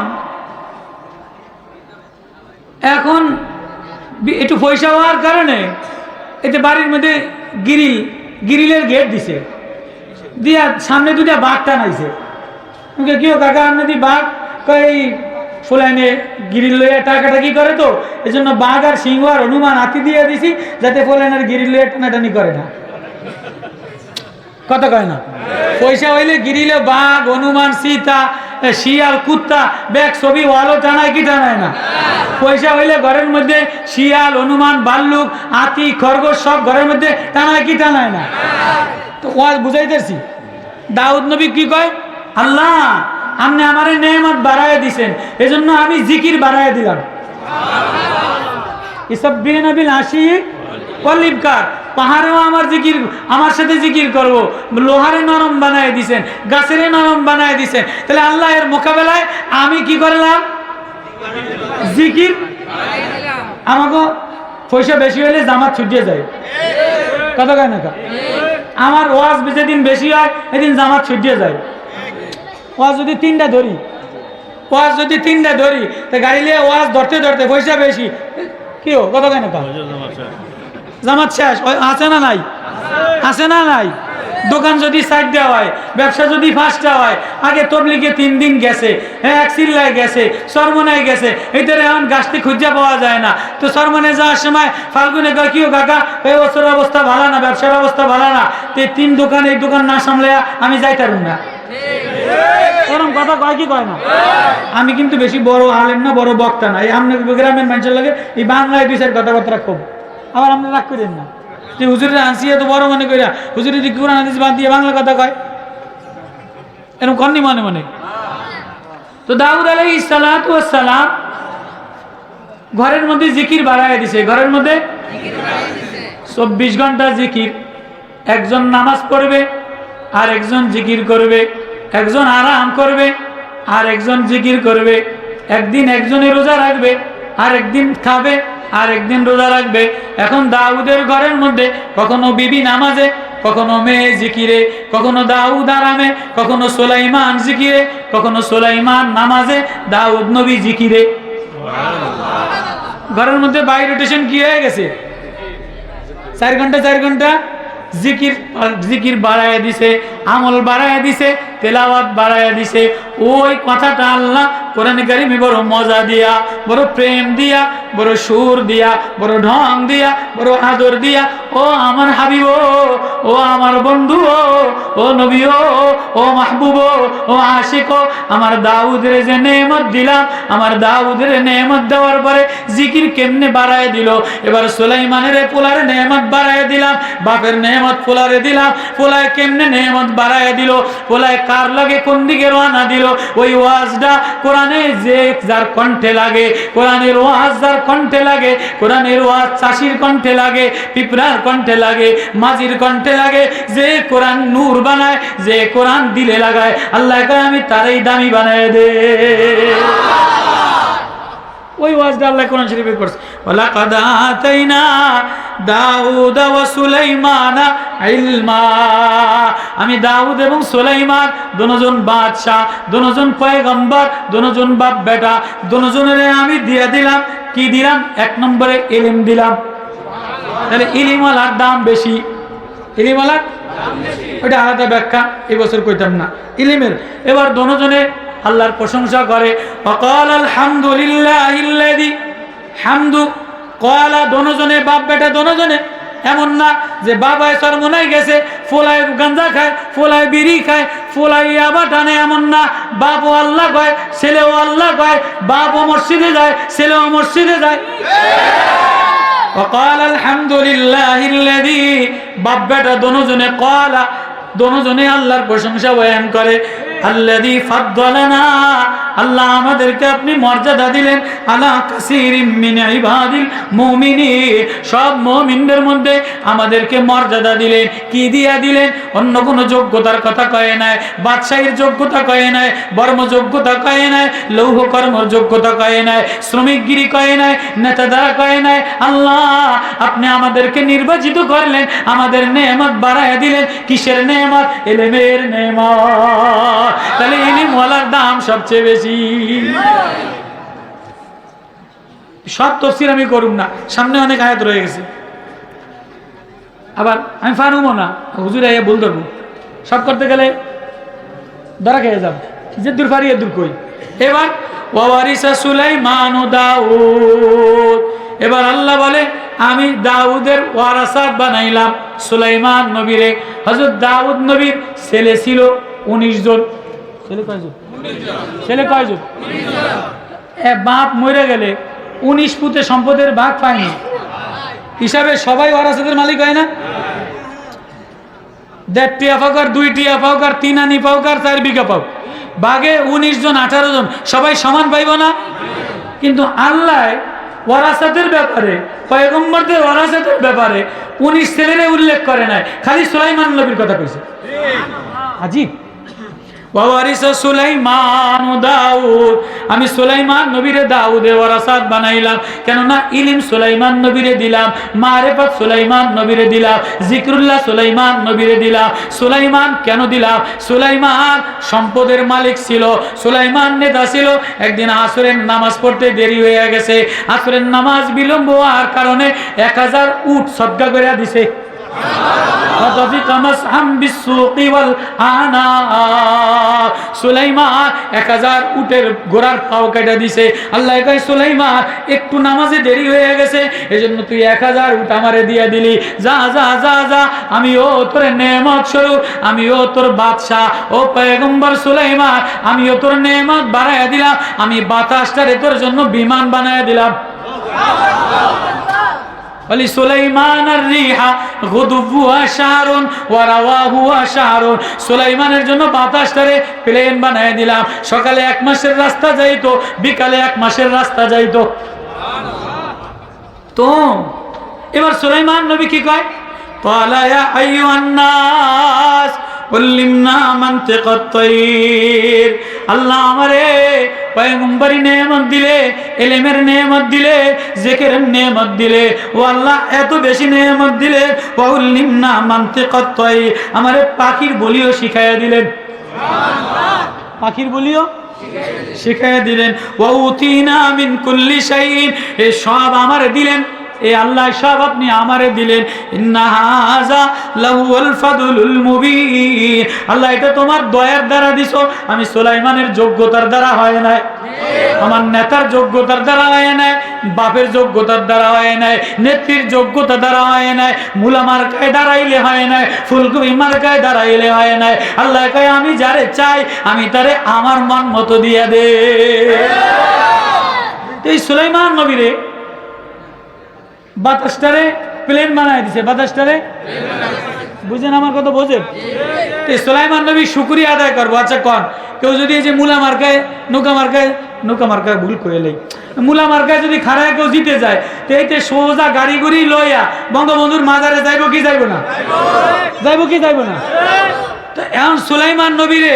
একটু পয়সা হওয়ার কারণে এতে বাড়ির মধ্যে গ্রিলের গেট দিছে, দিয়া সামনে 2টা বাঘ টানাইছে। কেউ কাকা আপনি দি বাঘ কই ফুলাইনে গিরিল লইয়া টাকাটাকি করে, তো এই জন্য বাঘ আর সিংহ আর হনুমান হাতি দিয়ে দিছি, যাতে ফুলাইনের গিরিল লইয়া টানাটানি করে না। কথা কয় না? পয়সা হইলে গিরিলে বাঘ, হনুমান, সীতা, শিয়াল, কুত্তা, ব্যাগ ছবি ওয়ালও টানায় কি টানায় না? পয়সা হইলে ঘরের মধ্যে শিয়াল, হনুমান, ভাল্লুক, হাতি, খরগোশ সব ঘরের মধ্যে টানায় কি টানায় না? তো ওয়াজ বুঝাইতেছি। দাউদ নবী কি কয়, আল্লাহ আপনি আমারে নেয়ামত বাড়ায় দিছেন, এজন্য আমি জিকির বাড়ায় দিলাম। ইসাব্বিহুনা বিল আশি ওয়াল ইবকার, পাহাড়েও আমার জিকির, আমার সাথে জিকির করব। লোহারে নরম বানায় দিছেন, গাছেরে নরম বানায় দিছেন। তাহলে আল্লাহ এর মোকাবেলায় আমি কি করলাম? জিকির। আমাকে পয়সা বেশি হলে জামাত ছুটিয়ে যায়, কথা কয় না? আমার ওয়াজ যেদিন বেশি হয় এদিন জামাত ছুটিয়ে যায়। ওয়াজ যদি তিনটা ধরি, ওয়াজ যদি তিনটা ধরি, তো গাড়ি নিয়ে ওয়াজ ধরতে ধরতে পয়সা বেশি, কি হো, কথা কয় না? জামাত শেষ। আছে না নাই? আছে না নাই? দোকান যদি সাইড দেওয়া হয়, ব্যবসা যদি ফাঁসটা হয়, আগে তবলিগে 3 দিন গেছে, এক চিল্লায় গেছে, সরমনায় গেছে, এইটারে এখন গাছতে খুঁজা পাওয়া যায় না। তো সরমনে যাওয়ার সময় ফাল্গুনে কয়, কিও কাকা এই বছর অবস্থা ভালো না, ব্যবসার অবস্থা ভালো না, তো 3 দোকান, এই দোকান না সামলে আমি যাইতারুম না। এরকম কথা কয় কি কয় না? আমি কিন্তু বেশি বড় আলেম না, বড় বক্তা না। এই আপনার গ্রামের মানুষের লাগে এই বাংলায় 2-4 কথাবার্তা খুব, আবার আপনি রাগ করেন না। হুজুরের আনসিয়া তো বড় মনে করিয়া হুজুর যদি কোরআন হাদিস বাদ দিয়ে বাংলা কথা কয়, এরকম কননি মনে মনে। তো দাউদ আলাইহিস সালাতু ওয়াস সালাম ঘরের মধ্যে জিকির বাড়ায় দিছে। ঘরের মধ্যে 24 ঘন্টা জিকির। একজন নামাজ পড়বে আর একজন জিকির করবে, একজন আরাম করবে আর একজন জিকির করবে। একদিন একজনে রোজা রাখবে, আর একদিন খাবে, আর একদিন রোজা রাখবে। এখন দাউদের ঘরের মধ্যে কখনো বিবি নামাজে, কখনো মেয়ে জিকিরে, কখনো দাউদ আরামে, কখনো সুলাইমান জিকিরে, কখনো সুলাইমান নামাজে, দাউদ নবী জিকিরে। ঘরের মধ্যে বাই রোটেশন কি হয়ে গেছে? 4 ঘন্টা 4 ঘন্টা জিকির। জিকির বাড়ায় দিছে, আমল বাড়ায় দিছে, তেলাওয়াত বাড়ায় দিছে। ওই কথাটা আল্লাহ কোরআনে কারিমে বড় মজা দিয়া, বড় প্রেম দিয়া, বড় সুর দিয়া, বড় ঢং দিয়া, বড় আদর দিয়া, ও আমার হাবিব, ও আমার বন্ধু, ও নবী, ও মাহবুব, ও আশিক, আমার দাউদের যে নেয়ামত দিলাম, আমার দাউদের নেয়ামত দেওয়ার পরে জিকির কেমনে বাড়ায় দিল। এবার সুলাইমানের পোলারে নেয়ামত বাড়ায় দিলাম, বাপের নেয়ামত পোলারে দিলাম, পোলায় কেমনে নেয়ামত বাড়ায় দিল, পোলায় কার লাগে কোন দিকে রওনা দিল। ওই ওয়াজটা কোরআনে যে যার কণ্ঠে লাগে, কোরআনের ওয়াজ যার কণ্ঠে লাগে, কোরআনের ওয়াজ চাষির কণ্ঠে লাগে, পিঁপড়ার কণ্ঠে লাগে, মাঝির কণ্ঠে লাগে, যে কোরআন নূর বানায়, যে কোরআন দিলে লাগায়, আল্লাহ কয় আমি তারই দামি বানায় দে। ওই ওয়াজটা আল্লাহ কোরআন শরীফে করছে, ওয়ালাকাদ আতাইনা দাউদ ওয়া সুলাইমানা ইলমা। আমি দাউদ এবং সুলাইমান দুজন বাদশা, দুজন পয়গম্বর, দুজন বাপ বেটা, দুজনের আমি দিয়ে দিলাম। কি দিলাম? 1 নম্বরে ইলম দিলাম। তাহলে ইলিমওয়ালার দাম বেশি, ইলিমওয়ালার দাম বেশি, ওটা আলাদা ব্যাখ্যা, এই বছর কইতাম না ইলিমের। এবার দুজনে আল্লাহর প্রশংসা করে, ওয়াকাল আলহামদুলিল্লাহিল্লাযী, হামদু ক্বালা, দুজনে বাপ বেটা দুজনে। এমন না যে বাবায় সরমনায় গেছে, ফোলায় গাঞ্জা খায়, ফোলায় বিড়ি খায়, ফোলায় ইয়াবা টানে, এমন না। বাপও আল্লাহ কয়, ছেলেও আল্লাহ কয়, বাপও মসজিদে যায়, ছেলেও মসজিদে যায়। ওয়াকাল আলহামদুলিল্লাহিল্লাযী, বাপ বেটা দুজনে ক্বালা, দুজনে আল্লাহর প্রশংসা বয়ান করে। আল্লাযী ফাদ্দালানা, আল্লাহ আমাদেরকে আপনি মর্যাদা দিলেন, আলা কাসীরিম মিন ইবাদিল মুমিনিন, সব মুমিনদের মধ্যে আমাদেরকে মর্যাদা দিলেন। কি দিয়া দিলেন? অন্য কোনো যোগ্যতার কথা কয় নাই, বাদশাহীর যোগ্যতা কয় নাই, বর্ম যোগ্যতা কয় নাই, লৌহ কর্মর যোগ্যতা কয় নাই, শ্রমিকগিরি কয় নাই, নেতাদারা কয় নাই। আল্লাহ আপনি আমাদেরকে নির্বাচিত করলেন, আমাদের নেয়ামত বাড়ায় দিলেন। কিসের নেয়ামত? ইলমের নেয়ামত। তাহলে ইলমওয়ালার দাম সবচেয়ে বেশি। সব তাফসীর আমি করুম না, সামনে অনেক আয়াত রয়ে গেছে, আবার আমি পারুমও না, হুজুর আইয়া বল ধরবো। সব করতে গেলে ধরা খেয়ে যাব, যে দূর পারি দূর কই। এবার ওয়ারিসা সুলাইমান ও দাউদ, এবার আল্লাহ বলে আমি দাউদের ওয়ারাসাত বানাইলাম সুলাইমান নবীরে। হযরত দাউদ নবীর ছেলে ছিল 19 জন। ছেলে কয়জন? 19 জন। ছেলে কয়জন? 19 জন। বাপ মরে গেলে 19 পুতে সম্পদের ভাগ পায়নি হিসাবে সবাই ওয়ারাসাতের মালিক হয় না? 1.5 টিয়া পাওক আর 2 টিয়া পাওক আর 3 আনি পাওক আর 4 বিঘা পাওক, বাঘে 19 জন 18 জন সবাই সমান পাইব না? কিন্তু আল্লাহ ওয়ারাসাতের ব্যাপারে, পয়গম্বরদের ওয়ারাসাতের ব্যাপারে 19 ছেলেরে উল্লেখ করে নাই, খালি সুলাইমান নবীর কথা কইছে। আজীব। ওয়ারিসা সুলাইমান দাউদ, আমি সুলাইমান নবীরে দাউদে ওয়ারাসাত বানাইলাম। কেননা ইলম সুলাইমান নবীরে দিলাম, মারিফাত সুলাইমান নবীরে দিলাম, জিকরুল্লাহ সুলাইমান নবীরে দিলাম। সুলাইমান কেন দিলাম? সুলাইমান সম্পদের মালিক ছিল, সুলাইমান নেতা ছিল। একদিন আসরের নামাজ পড়তে দেরি হয়ে গেছে, আসরের নামাজ বিলম্ব হওয়ার কারণে 1000 উট সদকা করে দিছে। সুলাইমান 1000 উটের ঘোড়ার পাও কেটে দিছে। আল্লাহ কয় সুলাইমান একটু নামাজে দেরি হয়ে গেছে, এজন্য তুই 1000 উট আমারে দিয়ে দিলি। যা যা যা যা, আমিও তোর নেমত স্বরূপ, আমিও তোর বাদশাহ, ও পয়গম্বর সুলাইমান, আমিও তোর নেমত বাড়াইয়া দিলাম, আমি বাতাসটারে তোর জন্য বিমান বানাইয়া দিলাম। সুলাইমানের জন্য বাতাসটারে প্লেন বানায় দিলাম। সকালে 1 মাসের রাস্তা যাইতো, বিকালে 1 মাসের রাস্তা যাইতো। তো এবার সুলাইমান নবী কি কয়? ক্বালা ইয়া আইয়ুহান নাস উল্লিমনা মানতিকাত তায়র। আল্লাহ আমারে পয়গম্বরি নেয়ামত দিলে, ইলমের নেয়ামত দিলে, জিকিরের নেয়ামত দিলে, ও আল্লাহ এত বেশি নেয়ামত দিলে। ওয়া উল্লিমনা মানতিকাত তায়র, আমারে পাখির বলিও শিখাইয়া দিলেন। সুবহানাল্লাহ, পাখির বলিও শিখাইয়া দিলেন। ওয়া উতিনা মিন কুল্লি শাইইন, এই সব আমারে দিলেন। এ আল্লাহ সব আপনি আমারে দিলেন। ইন্না হাযা লাহুল ফাদলুল মুবিন, আল্লাহ এটা তোমার দয়ার দ্বারা দিছো। আমি সুলাইমানের যোগ্যতার দ্বারা হয় নাই, আমার নেতার যোগ্যতার দ্বারা হয় নাই, বাপের যোগ্যতার দ্বারা হয় নাই, নেত্রীর যোগ্যতা দ্বারা হয় নাই, মুলা মার্কায় দাঁড়াইলে হয় নাই, ফুলকপি মার্কায় দাঁড়াইলে হয় নাই। আল্লাহ কয় আমি যারে চাই আমি তারে আমার মন মতো দিয়ে দে। এই সুলাইমান নবীরে বাতাসটারে প্লেন বানায় দিছে, বাতাসটারে বুঝেন আমার কথা, বোঝেন? সুলাইমান নবী শুকরিয়া আদায় করবো। আচ্ছা কন, কেউ যদি এই যে মুলা মার্কায় নৌকা মার্কায় ভুল কইলেই মুলা মার্কায় যদি খাড়ায় কেউ জিতে যায়, তো এইতে সোজা গাড়ি গুড়ি লইয়া বঙ্গবন্ধুর মাজারে যাইব কি যাইব না? যাইব কি যাইব না? তো এখন সুলাইমান নবীরে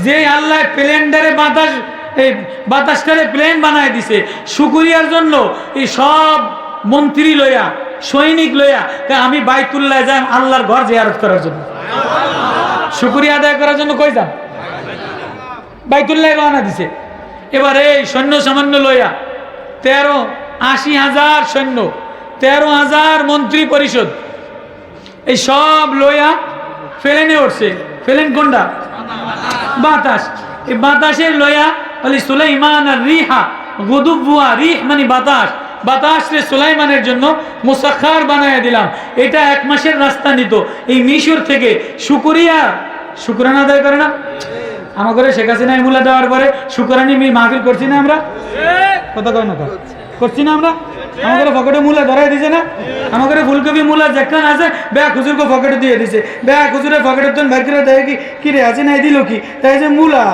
যে আল্লাহ প্লেনটারে বাতাসটারে প্লেন বানায় দিছে, শুকরিয়ার জন্য এই সব মন্ত্রী লইয়া, সৈনিক লইয়া আমি বাইতুল্লাহ যাই আল্লাহর ঘর জিয়ারত করার জন্য, শুকরিয়া আদায় করার জন্য। কই যান? বাইতুল্লাহ রওনা দিছে। এবার এই সৈন্য সামান্য লইয়া 80,000 সৈন্য, 13,000 মন্ত্রী পরিষদ, এই সব লইয়া প্লেনে উঠছে। প্লেন কোনটা? বাতাস। এই বাতাসের লইয়া বলি সুলাইমান আর রিহা গুদুবুয়া, রিহ মানে বাতাস, বাতাসে সুলাইমানের জন্য মুসাখার বানায় দিলাম। এটা 1 মাসের রাস্তা নিত এই মিশর থেকে। শুকরানা আদায় করে না আমাদের শেখ হাসিনা মুলা দেওয়ার পরে? শুকরানি মাহফিল করছি না আমরা? কথা কয় না করছি না আমরা? আমাদের পকেটে মুলা ধরাই দিছে না? আমাদের ফুলকপি মুলা যেখান আছে বেয়া খুচুরকে পকেটে দিয়ে দিছে। বেয়া খুচুরের পকেটের তো বের করে দেয় কি রে আছে না দিল কি, তাই যে মুলা।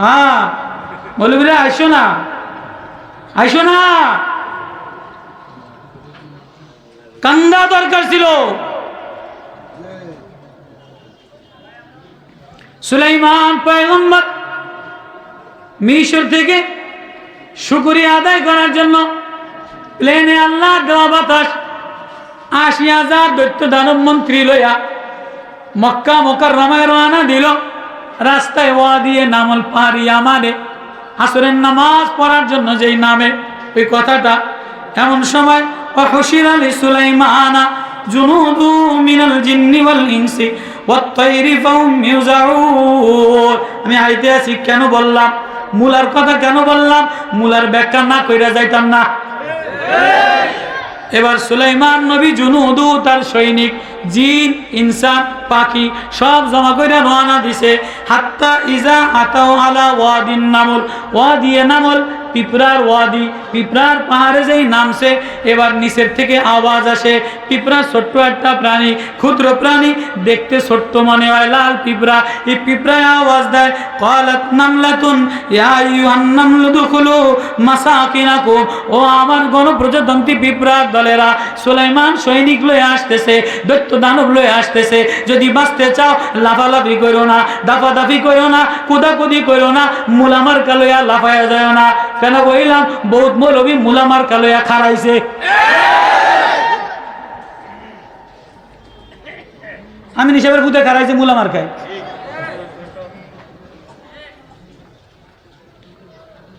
হ্যাঁ মৌলবীরা আইসো না, আইসো না, কান্দা দরকার ছিল। সুলাইমান পয়গম্বর মিশর থেকে শুকরিয়া আদায় করার জন্য প্লেনে আল্লাহ দেওয়া বাতাস 80,000 দৈত্য দানব মন্ত্রী লইয়া মক্কা মুকাররমায় রওনা দিল। রাস্তায় ওয়াদিয়ে নামল পাহাড়ি আমারে আসরের নামাজ পড়ার জন্য যেই নামে ওই কথাটা, এমন সময় ওয়াহুশিরা লিসুলাইমানা জুনুদু মিনাল জিন্নি ওয়াল ইনসি ওয়াত তায়রি ফাহুম ইউজাউন। আমি আইতে আছি কেন বললাম, মুলার কথা কেন বললাম, মুলার ব্যাখ্যা না কইরা যাইতাম না। এবার সুলাইমান নবী জুনুদু তার সৈনিক, জিন ইনসান পাখি সব জমা করে রওনা দিছে। হাত্তা ইজা আতাও আলা ওয়াদিন নামল, ওয়াদিয়ে নামল পিঁপড়ার ওয়াদি, পিঁপড়ার পাহাড়ে যেই নামছে, এবার নিচের থেকে আওয়াজ আসে। পিঁপড়া ছোট্ট একটা প্রাণী, ক্ষুদ্র প্রাণী, দেখতে ছোট্ট মনে হয়, লাল পিঁপড়া। এই পিঁপড়ায় আওয়াজ দেয়, ক্বালাত নামলাতুন ইয়া আইয়ুহান নামলু দুখুলু মাসাকিনাকুম। ও আমার গণপ্রজাতন্ত্রী পিঁপড়ার দলেরা, সুলাইমান সৈনিক লয়ে আসতেছে, দৈত্য দানব লয়ে আসতেছে। যদি বাঁচতে চাও লাফালাফি করো না, দাফাদাফি করো না, কুদাকুদি করো না, মুলামার কালয়া লাফায়া যায় না। কেন বললাম? বহুত মৌলবী মুলামার কালয়া খারাইছে। আমি নিশাবের ভূতে খারাইছে, মুলামার খাই।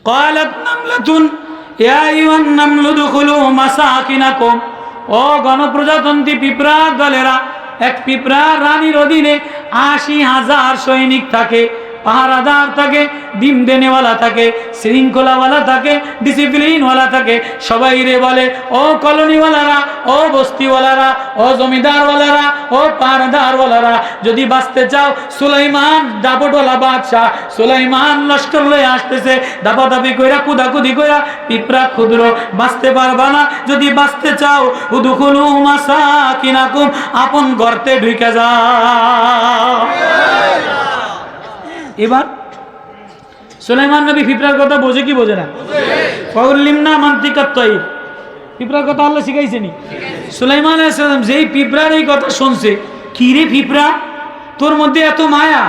ক্বালাত নামলাতুন ইয়া আইয়ুহান নামলু দুখুলু মাসাকিনাকুম। ও গণপ্রজাতন্ত্রী পিঁপড়ার দলেরা, এক পিঁপড়া রানীর অধীনে ৮০,০০০ সৈনিক থাকে, পাহারাদার থাকে, ডিম দেনেওয়ালা থাকে, শৃঙ্খলাওয়ালা থাকে, ডিসিপ্লিনওয়ালা থাকে। সবাই রে বলে, ও কলোনিওয়ালারা, ও বস্তিওয়ালারা, ও জমিদারওয়ালারা, ও পাহারাদারওয়ালারা, যদি বাঁচতে চাও, সুলাইমান দাপটওয়ালা বাদশাহ, সুলাইমান লস্কর লয়ে আসতেছে, দাপাদাপি কইরা কুদাকুদি কইরা, পিঁপড়া ক্ষুদ্র, বাঁচতে পারবা না। যদি বাঁচতে চাও, উদখুলু মাসাকিনাকুম, আপন গর্তে ঢুকে যাও। এবার সুলাইমান নবী পিঁপড়ার কথা বোঝে কি বোঝে না? ফাউল্লিমনা মানতিকাত তাইর, পিঁপড়ার কথা আল্লাহ শিখাইছেনি। সুলাইমান আলাইহিস সালাম যেই পিঁপড়ার এই কথা শুনছে, কি রে পিঁপড়া, তোর মধ্যে এত মায়া?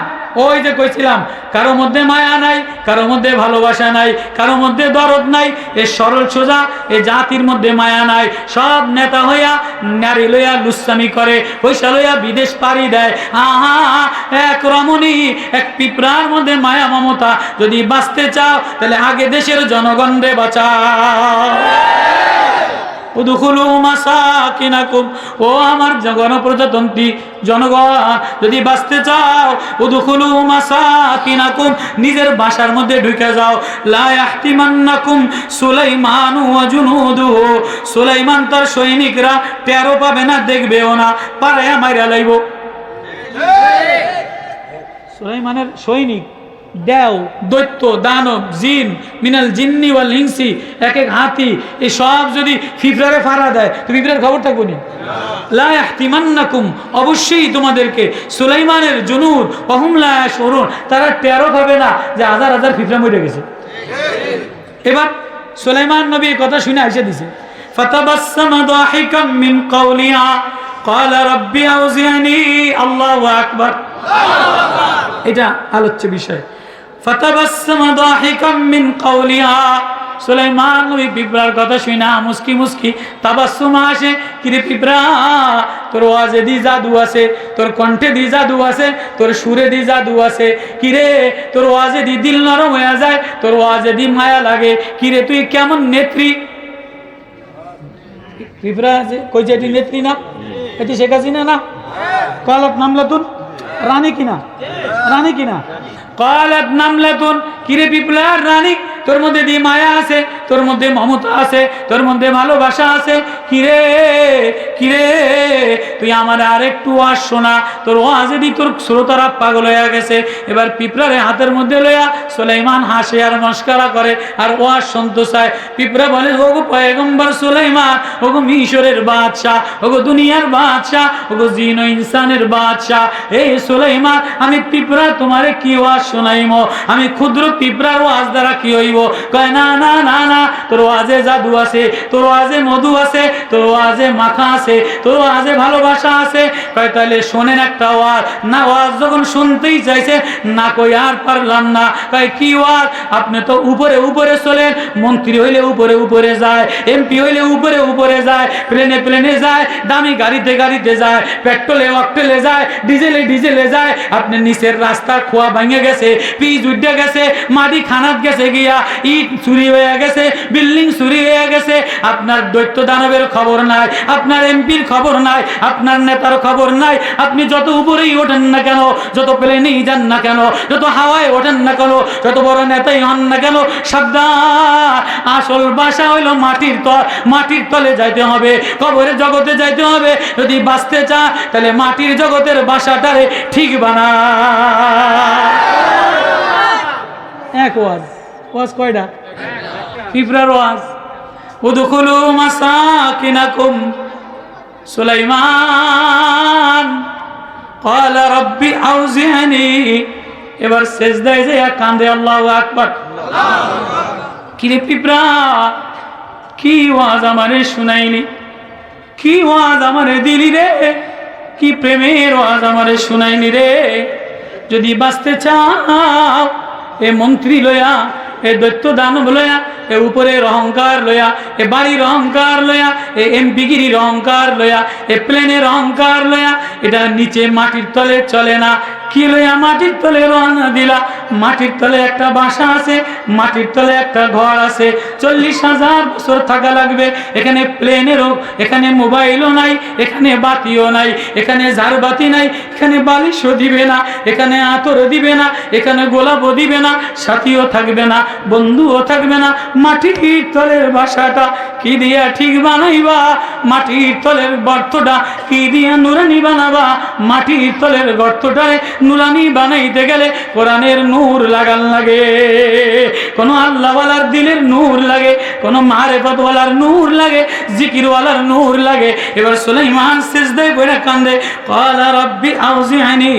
ওই যে কইছিলাম, কারো মধ্যে মায়া নাই, কারো মধ্যে ভালোবাসা নাই, কারো মধ্যে দরদ নাই। এ সরল সোজা, এ জাতির মধ্যে মায়া নাই। সব নেতা হইয়া নারী লইয়া লুচ্চামি করে, পয়সা লইয়া বিদেশ পাড়ি দেয়। আহা, এক রমণী, এক পিঁপড়ার মধ্যে মায়া মমতা। যদি বাঁচতে চাও, তাহলে আগে দেশের জনগণরে বাঁচাও। উদখুলু মাসাকিনাকুম, ও আমার গণপ্রজাতন্ত্রী জনগণ, যদি বাঁচতে চাও, উদখুলু মাসাকিনাকুম, নিজের বাসার মধ্যে ঢুকে যাও। লা ইয়াহতিমান্নাকুম সুলাইমান ওয়া জুনুদুহু, সুলাইমান তার সৈনিকরা টেরও পাবে না, দেখবেও না, পাড়ায় মাইরা লাইব। সুলাইমানের সৈনিক, দেও, দৈত্য, দানব, জিন, মিনাল জিন্নি ওয়াল ইনসি, এক এক হাতি, এই সব যদি পিঁপড়ারে ফাড়া দেয়, তো পিঁপড়ার খবর থাকবো না। লা ইয়াহতিমান্নাকুম, অবশ্যই তোমাদেরকে সুলাইমানের জুনুদ ওহুম লা ইয়াশউরুন, তারা টেরও পাবে না যে হাজার হাজার পিঁপড়া মরে গেছে। এবার সুলাইমান নবী এই কথা শুনে এসে দিছে, ফাতাবাসসামা দাহিকাম মিন কাওলিহা ক্বালা রাব্বি আউজি'নি, আল্লাহু আকবার। এটা আলোচ্য বিষয়। ফাতাবাসসামা দাহিকাম মিন কাওলিহা, সুলাইমান নবী পিঁপড়ার কথা শুনা মুস্কি মুস্কি তাবাসসুম আসে। কিরে পিঁপড়া, তোর ওয়াজে দি জাদু আছে, তোর কণ্ঠে দি জাদু আছে, তোর সুরে দি জাদু আছে। কিরে, তোর ওয়াজে দি দিল নরম হয়ে যায়, তোর ওয়াজে দি মায়া লাগে। কিরে, তুই কেমন নেত্রী? পিঁপড়া আছে কই যে এটি নেত্রী না, এটি শেখ হাসিনা না? ক্বালাত নামলাতুন, রানী কিনা, রানী কিনা। ক্বালাত নামলাতুন, কিরে পিঁপড়ার রানী, তোর মধ্যে দি মায়া আছে, তোর মধ্যে মমতা আছে, তোর মধ্যে ভালোবাসা আছে। কিরে, কিরে, তুই আমার আর একটু ওয়াজ শোনা। তোর ওয়াজে দি তোর শ্রোতারা পাগল হয়ে গেছে। এবার পিঁপড়ারে হাতের মধ্যে লইয়া সুলাইমান হাসে আর মস্করা করে আর ওয়াজ শুনতে চায়। পিঁপড়া বলে, ওগো পয়গম্বর সুলাইমান, ওগো মিশরের বাদশাহ, ওগো দুনিয়ার বাদশাহ, ওগো জিন ও ইনসানের বাদশাহ, এই সুলাইমান, আমি পিঁপড়া তোমারে কি ওয়াজ শোনাইমো? আমি ক্ষুদ্র পিঁপড়ার ওয়াজ দ্বারা কি হইব? কয়, না না না না, তোর ওয়াজে জাদু আছে, তোর ওয়াজে মধু আছে, তোর ওয়াজে মাখা আছে, তোর ওয়াজে ভালোবাসা আছে। কয়, তাহলে শোনেন একটা ওয়াজ। না, ওয়াজ যখন শুনতেই চাইছে, না কই আর পারলাম না। কয়, কি ওয়াজ? আপনি তো উপরে উপরে চলেন, মন্ত্রী হইলে উপরে উপরে যায়, এমপি হইলে উপরে উপরে যায়, প্লেনে প্লেনে যায়, দামি গাড়িতে গাড়িতে যায়, পেট্রোলে অকটেলে যায়, ডিজেলে ডিজেলে যায়। আপনি নিচের রাস্তা খোয়া ভেঙে গেছে, পিচ উঠে গেছে, মাটি খানাত গেছে গিয়া, ইট চুরি হয়ে গেছে, বিল্ডিং চুরি হয়ে গেছে। আপনার দৈত্য দানবের খবর নাই, আপনার এমপির খবর নাই, আপনার নেতার খবর নাই। আপনি যত উপরেই ওঠেন না কেন, যত প্লেনেই যান না কেন, যত হাওয়ায় ওঠেন না কেন, যত বড় নেতাই হন না কেন, সাবধান, আসল বাসা হইল মাটির তল। মাটির তলে যাইতে হবে, কবরের জগতে যাইতে হবে। যদি বাঁচতে চান, তাহলে মাটির জগতের বাসাটারে ঠিক বানা। এক ওয়াজ, ওয়াজ কয়টা? পিঁপড়ার ওয়াজ, উদখুলু মাসাকিনাকুম। সুলাইমান ক্বালা রাব্বি আউজি'নি, এবার সেজদায় যাইয়া কান্দে, আল্লাহু আকবার। কিরে পিঁপড়া, কি ওয়াজ আমারে শুনাইলি, কি ওয়াজ আমারে দিলি রে, কি প্রেমের ওয়াজ আমারে শুনাইলি রে। যদি বাঁচতে চাও এ মন্ত্রী লয়া, এ দৈত্য দানব লয়া, এ উপরের অহংকার লয়া, এ বাড়ির অহংকার লয়া, এ এমপিগিরির অহংকার লয়া, এ প্লেনের অহংকার লয়া, এটা নিচে মাটির তলে চলে না। কি লয়া মাটির তলে রওনা দিলা? মাটির তলে একটা বাসা আছে, মাটির তলে একটা ঘর আছে, 40,000 বছর থাকা লাগবে। এখানে প্লেনেরও, এখানে মোবাইলও নাই, এখানে বাতিও নাই, এখানে ঝাড়বাতি নাই, এখানে বালিশও দিবে না, এখানে আতরও দিবে না, এখানে গোলাপও দিবে না, সাথীও থাকবে না, বন্ধুও থাকবে না। মাটির তলের বাসাটা কি দিয়া ঠিক বানাইবা? মাটির তলের গর্তটা কি দিয়া নুরানি বানাবা? মাটির তলের গর্তটায় নুরানি বানাইতে গেলে কোরআনের নূর লাগান লাগে, কোন আল্লাহওয়ালার দিলের নূর লাগে, কোন মারেফতওয়ালার নূর লাগে, জিকিরওয়ালার নূর লাগে। এবার সুলাইমান সিজদায় পড়ে কান্দে, ক্বালা রাব্বি আউজি'নি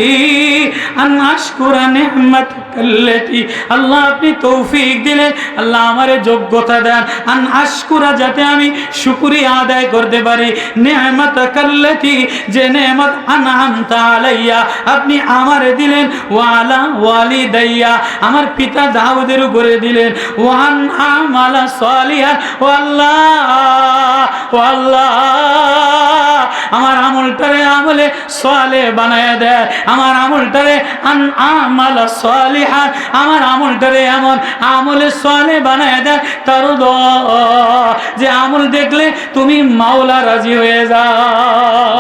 আন আশকুরা নি'মাতাকাল্লাতী, আল্লাহ আপনি তৌফিক দিলেন, আল্লাহ আমারে যোগ্যতা দেন, আন আশকুরা, যাতে আমি শুকরিয়া আদায় করতে পারি, নি'মাতাকাল্লাতী, যে নেয়ামত আনআমতা আলাইয়া, আপনি আমারে দিলেন, ওয়া আলা ওয়ালিদাইয়া, আমার পিতা দাউদের উপরে দিলেন, ওয়া আন আমালা সালিহান, ও আল্লাহ, ও আল্লাহ আমার আমলটারে আমলে সালেহ বানায় দেয়, আমার আমলটারে আন আমালা সালিহান, আমার আমলটারে এমন আমলে সালেহ বানায় দেয় তার যে আমল দেখলে তুমি মাওলা রাজি হয়ে যাও।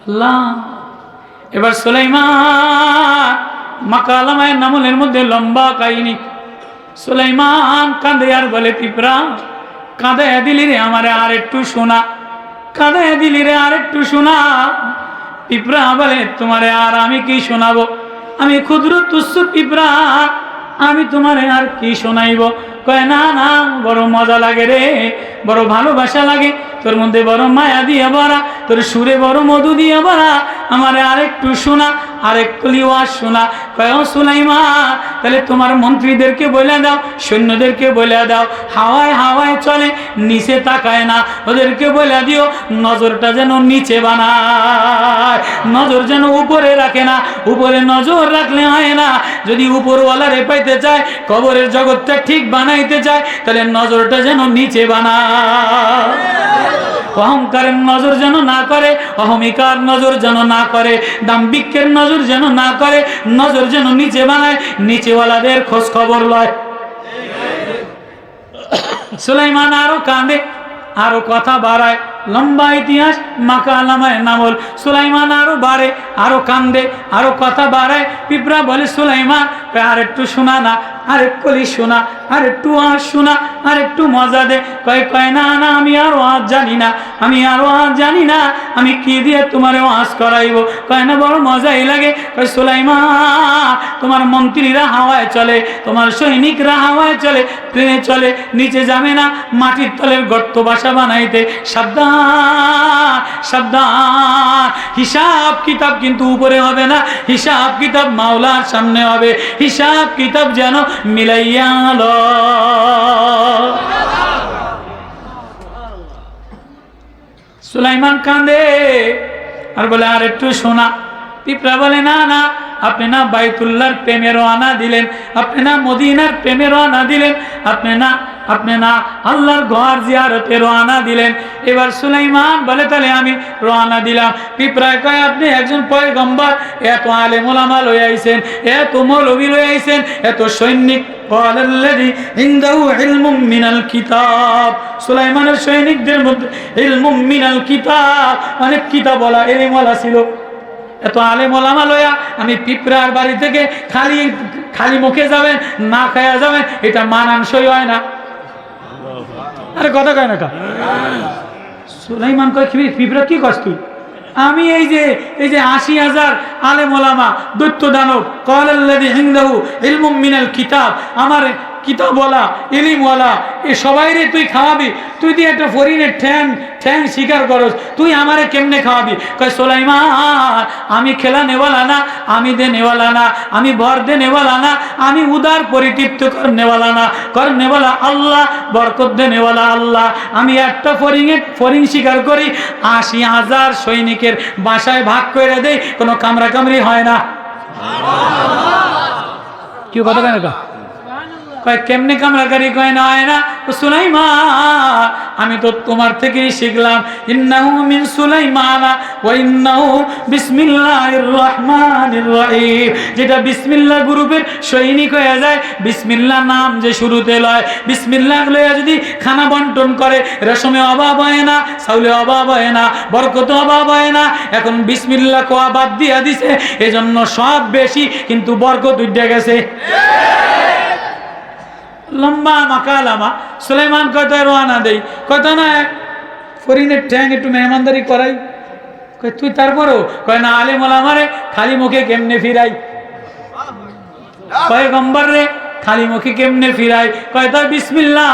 আল্লাহ। এবার সুলাইমান মাকালামায় নামলের মধ্যে লম্বা কাহিনী। সুলাইমান কাঁদে আর বলে, পিঁপড়া কাঁদে দিলি রে আমারে আর একটু শোনা, কাঁদে দিলি রে আর একটু শোনা। পিঁপড়া বলে, তোমারে আর আমি কি শোনাবো? আমি ক্ষুদ্র তুচ্ছ পিঁপড়া, আমি তোমারে আর কি শোনাইব? কয়, না না, বড় মজা লাগে রে, বড় ভালোবাসা লাগে, তোর মধ্যে বড় মায়া দিয়ে ভরা, তোর সুরে বড় মধু দিয়ে ভরা, আমারে আরেকটু শোনা, আরেক কলি ওয়াজ শোনা। কয়, ও সুলাইমান, তাহলে তোমার মন্ত্রীদেরকে বলে দাও, সৈন্যদেরকে বলে দাও, হাওয়ায় হাওয়ায় চলে, নিচে তাকায় না, ওদেরকে বলে দিও নজরটা যেন নিচে বানায়, নজর যেন উপরে রাখে না। উপরে নজর রাখলে হয় না, যদি উপরওয়ালারে পাইতে চায়, কবরের জগৎটা ঠিক বানাইতে চায়, তাহলে নজরটা যেন নিচে বানায়। অহংকারের নজর যেন না করে, অহমিকার নজর যেন না করে, দাম্ভিকের নজর যেন না করে, নজর যেন নিচে বানায়, নিচেওয়ালাদের খোঁজ খবর লয়। সুলাইমান আরো কাঁদে, আরো কথা বাড়ায়, লম্বা ইতিহাস, মাকালামায় নামল। সুলাইমান আরো বাড়ে, আরো কান্দে, আরো কথা বাড়ায়। পিঁপড়া বলে, সুলাইমান আর একটু শোনা না, আর এক কলি শোনা, আর একটু আজ শোনা, আর একটু মজা দে। কয় না না, আমি আরো আজ জানি না, আমি আরো আজ জানি না, আমি কি দিয়ে তোমার ওয়াজ করাইব? কয় না, বড় মজাই লাগে। কয়, সুলাইমান তোমার মন্ত্রীরা হাওয়ায় চলে, তোমার সৈনিকরা হাওয়ায় চলে, প্লেনে চলে, নিচে যাবে না, মাটির তলের গর্ত বাসা বানাইতে। সাবধান সাবধান, হিসাব কিতাব কিন্তু উপরে হবে না, হিসাব কিতাব মাওলার সামনে হবে, হিসাব কিতাব যেন মিলাইয়া লো। সুলাইমান কান্দে আর বলে, আর একটু শোনা। পিঁপড়া বলে, না না, আপনি না বাইতুল্লাহর প্রেমের রওনা দিলেন, আপনি না মদিনার প্রেমের রওনা দিলেন, আপনি না আল্লাহর ঘর জিয়ারতের রওনা দিলেন। এবার সুলাইমান বলে, তাহলে আমি রওনা দিলাম। পিঁপড়ায় কয়, আপনি একজন পয়গম্বর, এত আলেম ওলামা লই আইছেন, এত মৌলবী লই আইছেন, এত সৈনিক। সুলাইমানের সৈনিকদের মধ্যে ইলমুম মিনাল কিতাব, অনেক কিতাবওয়ালা ইলমওয়ালা ছিল। এত আলেম ওলামা লয়া আমি পিঁপড়ার বাড়ি থেকে খালি মুখে যাবেন, না খায়া যাবেন, এটা মানানসই হয় না। আরে কথা কয় না কা? সুলাইমান কয়, পিঁপড়া কি কস তুই? আমি এই যে ৮০,০০০ আলেম ওলামা দৈত্য দানব ক্বালাল্লাযী ইনদাহু ইলমুম মিনাল কিতাব, আমার কিতাবওয়ালা ইলমওয়ালা এ সবাইরে তুই খাওয়াবি? তুই দিয়ে একটা ফরিনের ঠ্যাং শিকার করস, তুই আমারে কেমনে খাওয়াবি? কয় সুলাইমান আমি খেলা নেওয়ালা না, আমি দে নেওয়ালা না, আমি ভর দে নেওয়ালা না, আমি উদার পরিতৃপ্ত করনেওয়ালা না, করনেওয়ালা আল্লাহ, বরকত দে নেওয়ালা আল্লাহ। আমি একটা ফরিং শিকার করি, ৮০,০০০ সৈনিকের বাসায় ভাগ করে দেই, কোনো কামড়া কামড়ি হয় না। কেউ কথা কেন কয় কেমনে কামড়াকারি? কয় না হয় না। সুলাইমান আমি তো তোমার থেকেই শিখলাম, ইন্নাহু মিন সুলাইমানা ওয়া ইন্নাহু বিসমিল্লাহির রহমানির রহিম। যেটা বিসমিল্লাহ গ্রুপের সৈনিক হয়ে যায়, বিসমিল্লাহ নাম যে শুরুতে লয়, বিসমিল্লাহ লয়ে যদি খানা বন্টন করে, রেশমে অভাব হয় না, চাউলে অভাব হয় না, বরকতে অভাব হয় না। এখন বিসমিল্লাহ কোয়া বাদ দিয়া দিছে, এজন্য সব বেশি কিন্তু বরকত উঠে গেছে। লম্বা মাকালামা সুলাইমান কয়টা রওনা দেই, কয়টা না ফরিনের ঠ্যাং একটু মেহমানদারি করাই। কয় তুই তারপরও? কয় না আলেম ওলামারে খালি মুখে কেমনে ফিরাই, পয়গম্বর রে খালি মুখে কেমনে ফিরাই? কয় তাই বিসমিল্লাহ।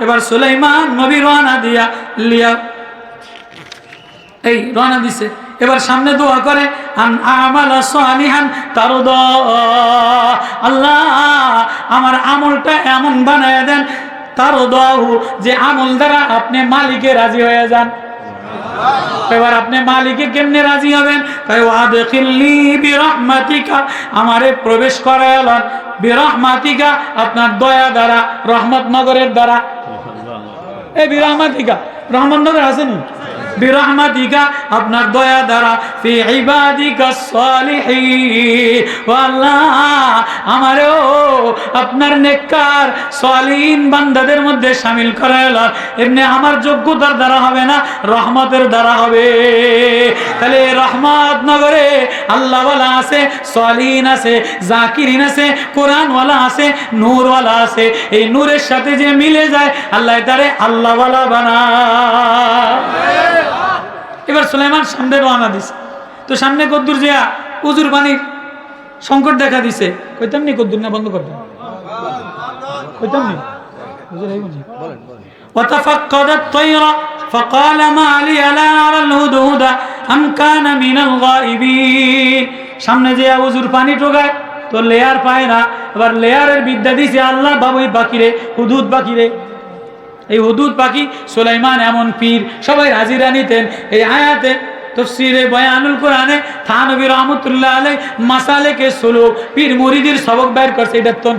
এবার সুলাইমান নবী রওনা দিয়া লিয়া এই রওনা দিছে। এবার সামনে দোয়া করে, আন আমালা সালিহান তারদা, আল্লাহ আমার আমলটা এমন বানায় দেন, তারদাহু যে আমল দ্বারা আপনি মালিকে রাজি হয়ে যান। এবার আপনি মালিকে কেমনে রাজি হবেন? কয় ওয়াদখিলনি বিরহমাতিকা, আমারে প্রবেশ করায়ালান বিরহমাতিকা আপনার দয়া দ্বারা, রহমত নগরের দ্বারা। এই বিরহমাতিকা রহমতনগর আসেনি? বিরহমাতিকা আপনার দয়া দ্বারা, ফি ইবাদিকা সালিহিন, ও আল্লাহ আমারও আপনার নেককার সালিহিন বান্দাদের মধ্যে শামিল করাইলাম। এমনি আমার যোগ্যতার দ্বারা হবে না, রহমতের দ্বারা হবে। তাহলে রহমত নগরে আল্লাহওয়ালা আছে, সালিহিন আছে, জাকিরিন আছে, কোরআনওয়ালা আছে, নূরওয়ালা আছে। এই নূরের সাথে যে মিলে যায়, আল্লাহ তারে আল্লাহওয়ালা বানায়। এবার সুলাইমান সামনে রওনা দিছে। তো সামনে কদ্দুর জিয়া উজুর পানির সংকট দেখা দিছে। কইতাম নি কদ্দুর না বন্ধ করতাম, কইতাম নি ওয়াতাফাক্কাদাত তায়রা ফাকালা মা লি লা আরাল হুদহুদা আম কানা মিনাল গায়িবিন। সামনে জিয়া উজুর পানি টোকায় তো লেয়ার পায় না। এবার লেয়ারের বিদ্যা দিছে আল্লাহ, বাবুই বাকিরে হুদহুদ বাকিরে। এই হুদহুদ পাখি সুলাইমান এমন পীর, সবাই হাজিরা নিতেন। এই আয়াতে তাফসীরে বয়ানুল কোরআনে থানবী রহমাতুল্লাহ আলাইহি মাসালেকে সুলুক পীর মুরিদের সবক বের করছে। এটা তো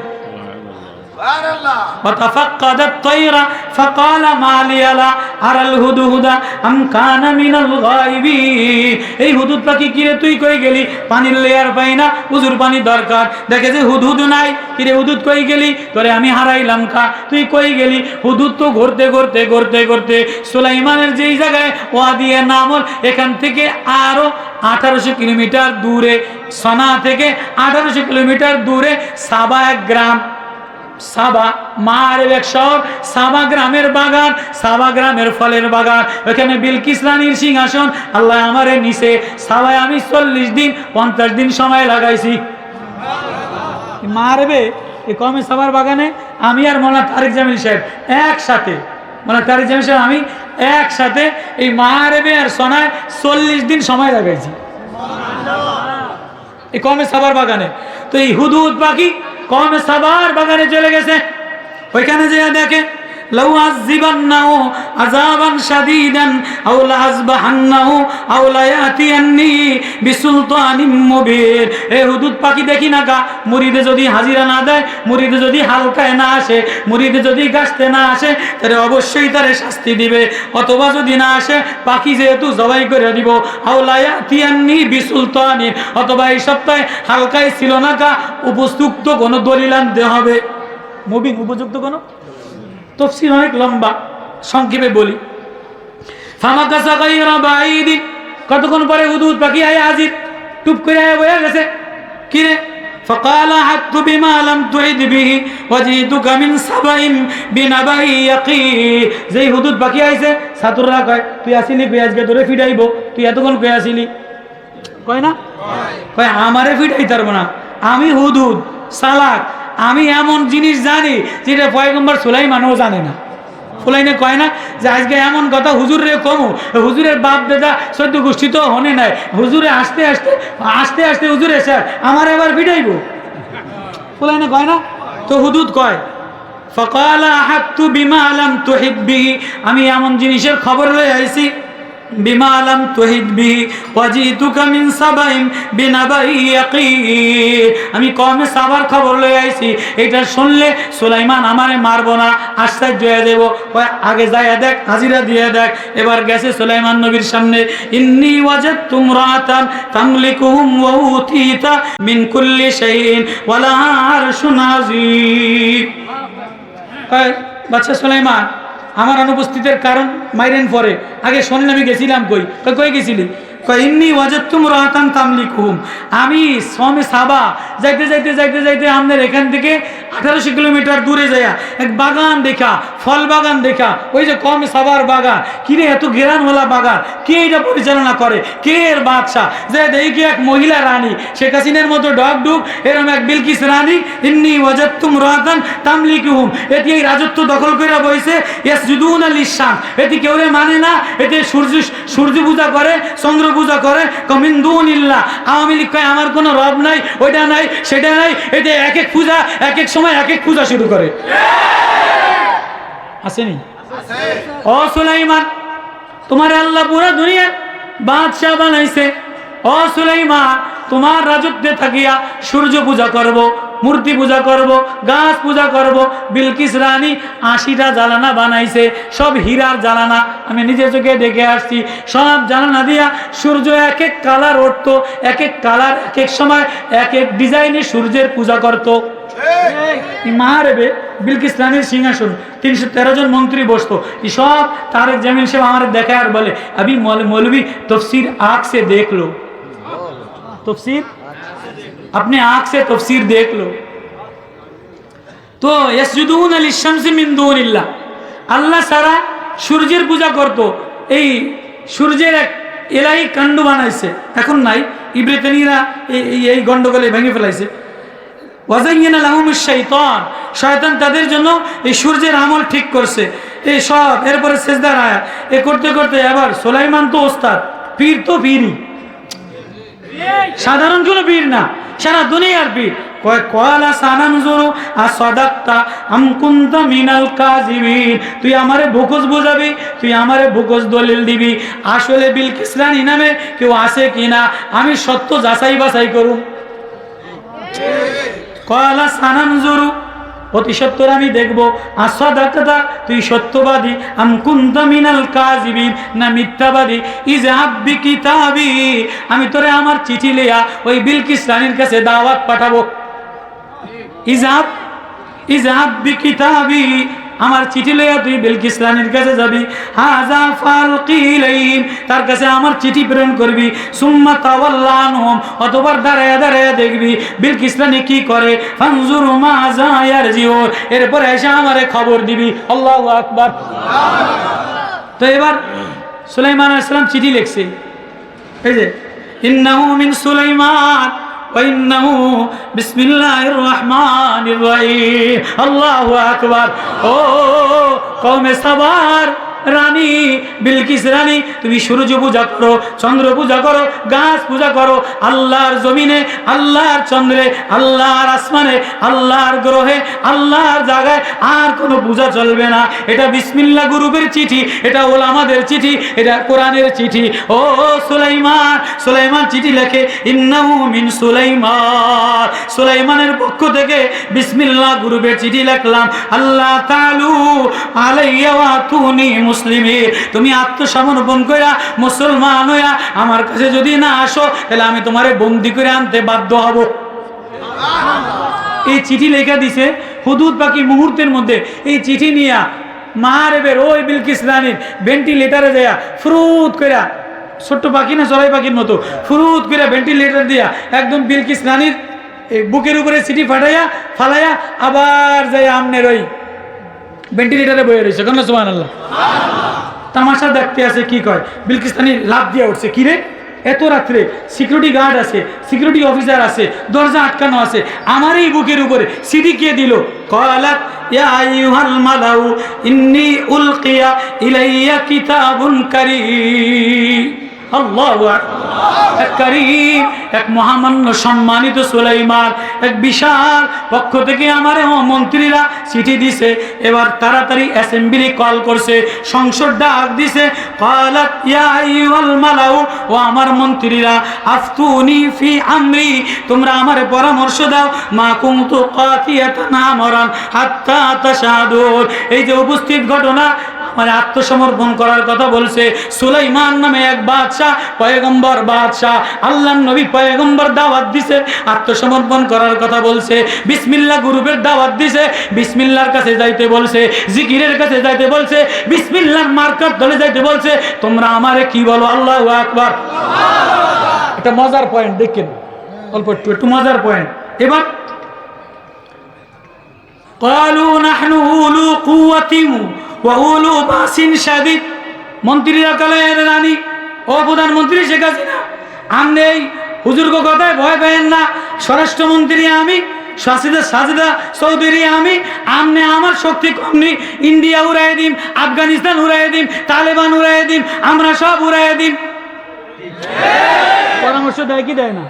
সুবহানাল্লাহ। ওয়াতাফাক্কাদাত তায়রা ফাকালা মা লি লা আরাল হুদহুদা আম কানা মিনাল গায়িবিন। এই হুদহুদ পাখি কিরে তুই কই গেলি? পানির লেয়ার পাই না, উজুর পানি দরকার। দেখে যে হুদহুদ নাই, কিরে হুদহুদ কই গেলি? তোরে আমি হারাইলাম কা, তুই কই গেলি? হুদহুদ তো ঘুরতে ঘুরতে ঘুরতে ঘুরতে সুলাইমানের যেই জায়গায় ওয়াদিয়ে নামল, এখান থেকে আরো 1800 কিলোমিটার দূরে, সনা থেকে 1800 কিলোমিটার দূরে সাবা এক গ্রাম, সাবা মারের এক শহর, সাবা গ্রামের বাগান, সাবা গ্রামের ফলের বাগান। ওখানে বিলকিস রানীর সিংহাসন আল্লাহ আমারে নিছে। সাবায় আমি 40 দিন 50 দিন সময় লাগাইছি। মারবে এই কমে সাবার বাগানে আমি আর মৌলানা তারেক জামিল সাহেব একসাথে, মৌলানা তারেক জামিল সাহেব আমি একসাথে এই মারবে আর সোনায় 40 দিন সময় লাগাইছি এই কমে সাবার বাগানে। তো এই হুদহুদ পাখি কমে সাবার বাগানে চলে গেছে। ওইখানে যে দেখে লাউ আযিবান্নাহু আযাবান শাদীদান আও লাযবাহান্নাহু আও লায়াতিয়ান্নি বিসুলতানিম মুবিন। এই হুদহুদ পাখি দেখি না কা, মুরিদে যদি হাজিরা না দেয়, মুরিদে যদি হালকায় না আসে, মুরিদে যদি গাছতে না আসে, তাহলে অবশ্যই তারে শাস্তি দিবে। অথবা যদি না আসে, পাখি যেহেতু জবাই করে দিব। আও লায়াতিয়ান্নি বিসুলতানিন, অথবা এই সপ্তাহে হালকায় ছিল না কা, উপযুক্ত কোনো দলিল আনতে হবে। মুবিন উপযুক্ত কোনো তফসির অনেক লম্বা, সংক্ষেপে বলি। ফামাকাসা গায়রা বাঈদিন, কতক্ষণ পরে হুদহুদ পাখি আয়া হাজির, টুপ করে আয়া বয়া গেছে। কিরে فقال عدت بما لم تعد به وجئتك من سبع بنبأ يقين। যেই হুদুদ বাকি আইছে ছাত্ররা কয় তুই আসিলি কই আজকে তোরে ফিডাইবো, তুই এতক্ষণ কই আসিলি? কয় না, কয় আমারে ফিডাই পারবো না, আমি হুদুদ সালাক, আমি এমন জিনিস জানি যেটা পয়গম্বর সুলাইমানও জানে না। ফুলাইনে কয় না যে আজকে এমন কথা হুজুর রে কমু, হুজুরের বাপ দাদা সদ্য গোষ্ঠী তো হনে নাই, হুজুরে আসতে আসতে আসতে আসতে হুজুরে স্যার আমার এবার ভিড়াইব। ফুলাইনে কয় না, তো হুদুদ কয় ফাকাল আহাতু বিমা লাম তুহিত বিহি, আমি এমন জিনিসের খবর লয়ে আইছি বিমা লাম তুহিত বিহি ওয়াজিতুকা মিন সাবাইন বিনাবাই ইয়াকিন, আমি কমে সাবার খবর লয়ে আইছি, এটা শুনলে সুলাইমান আমারে মারবো না, আশ্চর্য হয়ে যাবো। আগে যাইয়া দেখ, হাজিরা দিয়ে দেখ। এবার গেছে সুলাইমান নবীর সামনে, ইন্নী ওয়াজাদতু ইমরাআতান তামলিকুহুম ওয়া উতিতা মিন কুল্লি শাইইন ওয়া লাহা আরশুন আযীম। বাদশা সুলাইমান, আমার অনুপস্থিতির কারণ মাইরেন পরে, আগে শোনেন আমি গেছিলাম কই, কই গেছিলি? ইন্নী ওয়াজাদতু ইমরাআতান তামলিকুহুম, আমি সমে সাবা যাইতে যাইতে যাইতে যাইতে আমাদের এখান থেকে 1800 কিলোমিটার দূরে যাইয়া এক বাগান দেখা, ফল বাগান দেখা, ওই যে কমে সাবার বাগান, কিরে এত গেরানওয়ালা বাগান, কে এটা পরিচালনা করে, কে এর বাদশা? যে দেখি এক মহিলা রানী, শেখ হাসিনার মতো ডগ ডুগ এরকম এক বিলকিস রানী, ইন্নী ওয়াজাদতু ইমরাআতান তামলিকুহুম, এটি এই রাজত্ব দখল করে বইছে, ইয়াসজুদুনা লিশ-শামস, এটি কেউরে মানে না, এতে সূর্য পূজা করে, চন্দ্র পূজা করে, মিন দুনিল্লাহ। আওয়ামী লীগ কয় আমার কোনো রব নাই, ওইটা নাই সেটা নাই, এতে এক এক পূজা এক এক সময় এক এক পূজা শুরু করে। আসেনি? ও সুলাইমান, তোমার আল্লাহ পুরা দুনিয়ার বাদশাহ বানাইছে। ও সুলাইমান, তোমার রাজত্বে থাকিয়া সূর্য পূজা করব, মূর্তি পূজা করব, গাছ পূজা করব। বিলকিস রানী 80টা জ্বালানা বানাইছে, সব হীরার জ্বালানা, আমি নিজে চোখে দেখে আসছি। সব জ্বালানা দিয়া সূর্য এক এক কালার উঠত, এক এক কালার এক এক সময় এক এক ডিজাইনে সূর্যের পূজা করত। মারবে বিলকিস রানীর সিংহাসন 313 জন মন্ত্রী বসতো, সব তারেক জামিল সাহেব আমার দেখায় আর বলে আবি মৌলवी तफसीर आँख से देख लो, तफसीर अपने आँख से तफसीर देख लो। तो यसजुदून लिश-शामसि मिन दुनिल्लाह, আল্লাহ সারা সূর্যের পূজা করত। এই সূর্যের এক এলাহি কাণ্ড বানাইছে, এখন নাই, ইব্রিতানিরা এই গন্ডগোলে ভেঙে ফেলাইছে। ওয়াজাইয়ানা লাহুমুশ শাইতান, শয়তান তাদের জন্য এই সূর্যের আমল ঠিক করছে। এই সব এরপরে সেজদার আয়াত এ করতে করতে এবার সুলাইমান তো ওস্তাদ, পীর তো পীরই, সাধারণ কোনো পীর না, সারা দুনিয়ার পীর। কয়লা সানানজুরু আসাদাক্তা আম কুনতা মিনাল কাযিবিন, তুই আমারে ভুকস বুঝাবি, তুই আমারে ভুকস দলিল দিবি, আসলে বিলকিস রানী নামে কেউ আছে কিনা আমি সত্য যাচাই বাছাই করুম। কয়লা সানানজুরু, অতি সত্তর আমি দেখবো, আসাদাক্তা তুই সত্যবাদী, আম কুনতা মিনাল কাযিবিন না মিথ্যাবাদী। ইযহাব বিকিতাবি, আমি তোরে আমার চিঠি লিয়া ওই বিলকিস রানীর কাছে দাওয়াত পাঠাবো। ইযহাব বিকিতাবি, আমার চিঠি লইয়া তুই বিলকিস রানীর কাছে যাবি। হাযা ফালকিলাইন, তার কাছে আমার চিঠি প্রেরণ করবি। সুম্মা তাওয়াল্লা আনহুম, অতঃপর দাঁড়ায়া দাঁড়ায়া দেখবি বিলকিস রানী কি করে। ফানজুর মাযা ইয়ারজিউন, এরপর এসে আমারে খবর দিবি। আল্লাহু আকবার। তো এবার সুলাইমান আলাইহিস সালাম চিঠি লিখছে, এই যে ইন্নাহু মিন সুলাইমান ওয়াইন্নাহু বিসমিল্লাহির রহমানির রহিম। আল্লাহু আকবার। ও কওমে সাবার রানী বিলকিস রানী, তুমি সূর্য পূজা করো, চন্দ্র পূজা করো, গাছ পূজা করো, আল্লাহর জমিনে, আল্লাহর চন্দ্রে, আল্লাহর আসমানে, আল্লাহর গ্রহে, আল্লাহর জায়গায় আর কোনো পূজা চলবে না। এটা বিসমিল্লাহ গ্রুপের চিঠি, এটা ওলামাদের চিঠি, এটা কোরআনের চিঠি। ও সুলাইমান, সুলাইমান চিঠি লেখে ইন্নাহু মিন সুলাইমান, সুলাইমানের পক্ষ থেকে বিসমিল্লাহ গ্রুপের চিঠি লিখলাম। আল্লাহ তাআলু আলাইয়া ওয়া তুনি মুসলিমিন, তুমি আত্মসমর্পণ কইরা মুসলমান হইয়া আমার কাছে যদি না আসো তাহলে আমি তোমারে বন্দী করে আনতে বাধ্য হব। এই চিঠি লেখা দিছে হুদুদ বাকি মুহূর্তের মধ্যে। এই চিঠি নিয়া মারবের ওই বিলকিস রানীর ভেন্টিলেটারে দেয়া ফ্রুত কইরা, ছোট্ট পাখি না চড়াই পাখির মতো ফুরুত করে ভেন্টিলেটার দিয়া একদম বিলকিস রানীর এই বুকের উপরে সিটি ফালাইয়া আবার যাই আমনের ওই ভেন্টিলেটারে বয়ে রয়েছে, কেন সুবহানাল্লাহ। তামাশা দেখতে আছে, কি কয় বিলকিস্তানি লাভ দিয়ে উঠছে, কি রে এত রাত্রে সিকিউরিটি গার্ড আছে, সিকিউরিটি অফিসার আছে, দরজা আটকানো আছে, আমারই বুকের উপরে সিটি কে দিল? ক্বালাত ইয়া আইয়ুহাল মালাউ ইন্নী উলকিয়া ইলাইয়া কিতাবুন কারীম। আল্লাহু আকবার। এক কারীম, এক মহামান্য সম্মানিত সুলাইমান, এক বিশাল পক্ষ থেকে আমারে মন্ত্রীরা চিঠি দিছে। এবার তাড়াতাড়ি অ্যাসেম্বলি কল করছে, সংসদ ডাক দিছে। ক্বালাত ইয়া আইয়ুহাল মালাউ, ও আমার মন্ত্রীরা, আফতুনি ফি আমরি, তোমরা আমারে পরামর্শ দাও। মা কুনতু কাতিয়াতান আমরান হাত্তা তাশহাদুন। এই যে উপস্থিত ঘটনা, মানে আত্মসমর্পণ করার কথা বলছে। সুলাইমান নামে এক বাদশাহ, পয়গম্বর বাদশাহ, আল্লাহর নবী পয়গম্বর দাওয়াত দিছে, আত্মসমর্পণ করার কথা বলছে। বিসমিল্লাহ গ্রুপের দাওয়াত দিছে, বিসমিল্লাহর কাছে যাইতে বলছে, জিকিরের কাছে যাইতে বলছে, বিসমিল্লাহর মার্কার দলে যাইতে বলছে। তোমরা আমারে কি বলো? আল্লাহু আকবার। এটা মজার পয়েন্ট, দেখেন অল্প একটু মজার পয়েন্ট। এবার ক্বালু নাহনু উলু কুওয়াতিন ওয়া উলু বাসিন শাদীদ। মন্ত্রীরা কলে, রানী ও প্রধানমন্ত্রী শেখ হাসিনা, আপনি এই হুজুরগো কথায় ভয় পেয়েন না, স্বরাষ্ট্রমন্ত্রী আমি, সাজিদা চৌধুরী আমি, আমনে আমার শক্তি কম নেই, ইন্ডিয়া উড়াই দিম, আফগানিস্তান উড়াই দিম, তালেবান উড়াই দিম, আমরা সব উড়াই দিম। পরামর্শ দেয় কি দেয় না?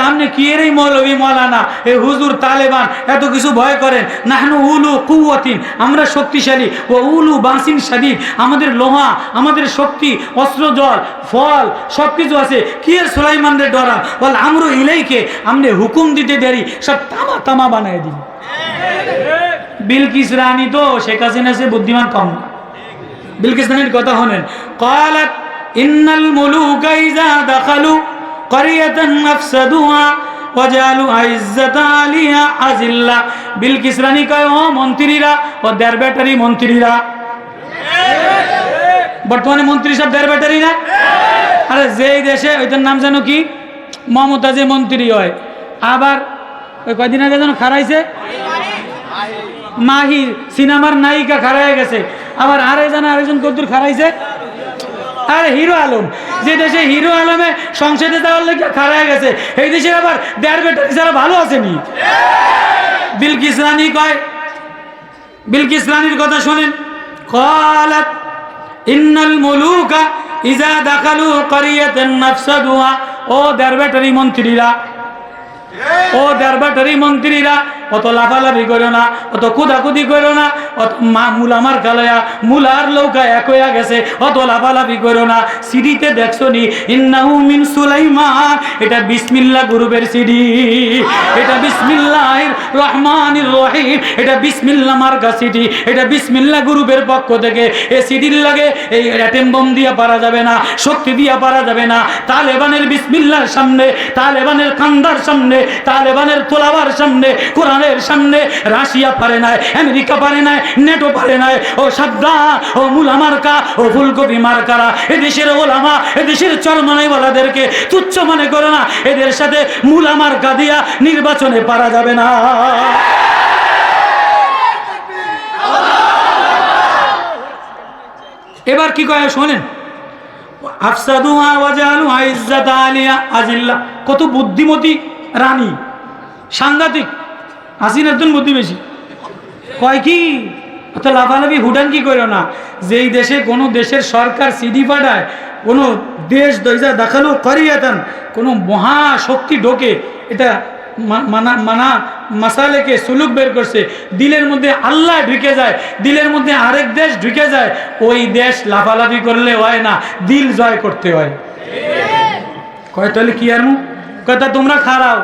আপনি কি এর মৌলবী মৌলানা, এই হুজুর তালেবান এত কিছু ভয় করেন? নাহনু উলু কুওয়াতিন, আমরা শক্তিশালী, ও উলু বাসিন শাদীদ, আমাদের লোহা, আমাদের শক্তি, অস্ত্র, জল, ফল সবকিছু আছে। কি এর সুলাইমানের ডরান? বল আমরু ইলাইকে, আমনে হুকুম দিতে দেরি, সব তামা তামা বানায় দিন। বিলকিস রানী তো শেখ হাসিনা সে বুদ্ধিমান কম না। বিলকিস রানীর কথা হলেন, ক্বালাত ইন্নাল মুলুকা ইযা দাখালু ক্বরিয়াতান আফসাদুহা ওয়া জালু আইজ্জাতা আলিহা আযিল্লা। বিলকিস রানী কয়, ও মন্ত্রীরা, ও দেড় ব্যাটারি মন্ত্রীরা, বর্তমানে মন্ত্রী সব দেড় ব্যাটারি না? আরে যেই দেশে, ওইটার নাম জানো কি, মমতাজে মন্ত্রী হয়, আবার ওই কয়দিন আগে যেন খারাইছে মাহির সিনেমার নায়িকা খারাই গেছে, আবার আরেকজন কদ্দুর খারাইছে, আরে হিরো আলম, যে দেশে হিরো আলমে সংসদে যাওয়ার লেগে খারাই গেছে, এই দেশে আবার দেড় ব্যাটারি যারা ভালো আসেনি। বিলকিস রানী কয়, বিলকিস রানীর কথা শোনেন, ক্বালাত ইন্নাল মুলুকা ইযা দাখালু ক্বরিয়াতান আফসাদুহা। ও দেড় ব্যাটারি মন্ত্রীরা, ও দেড় ব্যাটারি মন্ত্রীরা, অত লাফালাফি করো না, অত কুদাকুদি করো না, অত মুলামার কালায়া মুলার লৌকা এক হইয়া গেছে, অত লাফালাফি করো না। সিডিতে দেখছো নি, ইন্নাহু মিন সুলাইমান, এটা বিসমিল্লাহ গ্রুপের সিডি, এটা বিসমিল্লাহির রহমানির রহিম, এটা বিসমিল্লাহ মার্কা সিডি, এটা বিসমিল্লাহ গ্রুপের পক্ষ থেকে। এই সিডির লাগে এই অ্যাটেম বোম দিয়া পারা যাবে না, শক্তি দিয়া পারা যাবে না। তালেবানের বিসমিল্লাহর সামনে, তালেবানের কান্দার সামনে, তালেবানের তোলাবার সামনে, কোরআনের সামনে রাশিয়া পারে নাই, আমেরিকা পারে নাই, নেটো পারে নাই। ও সাদ্দাম, ও মুলা মার্কা, ও ফুলকপি মার্কারা, এদেশের ওলামা, এদেশের চরমনাইওয়ালাদেরকে তুচ্ছ মনে করো না, এদের সাথে মুলা মার্কা দিয়া নির্বাচনে পারা যাবে না। এবার কি কয় শোনেন, আফসাদুহা ওয়া জালু আইজ্জাতা আলিয়া আযিল্লা। কত বুদ্ধিমতী রানী, সাংঘাতিক। হাসিনার জন্য বুদ্ধি বেশি। কয় কি, অত লাফালাফি হুডান কি করো না। যেই দেশে কোনো দেশের সরকার সিডি পাঠায়, কোনো দেশ দইজা দেখালো করিয়াতান, কোনো মহাশক্তি ঢোকে, এটা মানা মাসালেকে সুলুক বের করছে, দিলের মধ্যে আল্লাহ ঢুকে যায়, দিলের মধ্যে আরেক দেশ ঢুকে যায়, ওই দেশ লাফালাফি করলে হয় না, দিল জয় করতে হয়। কয় তাহলে কি আর কথা, তোমরা খারাও।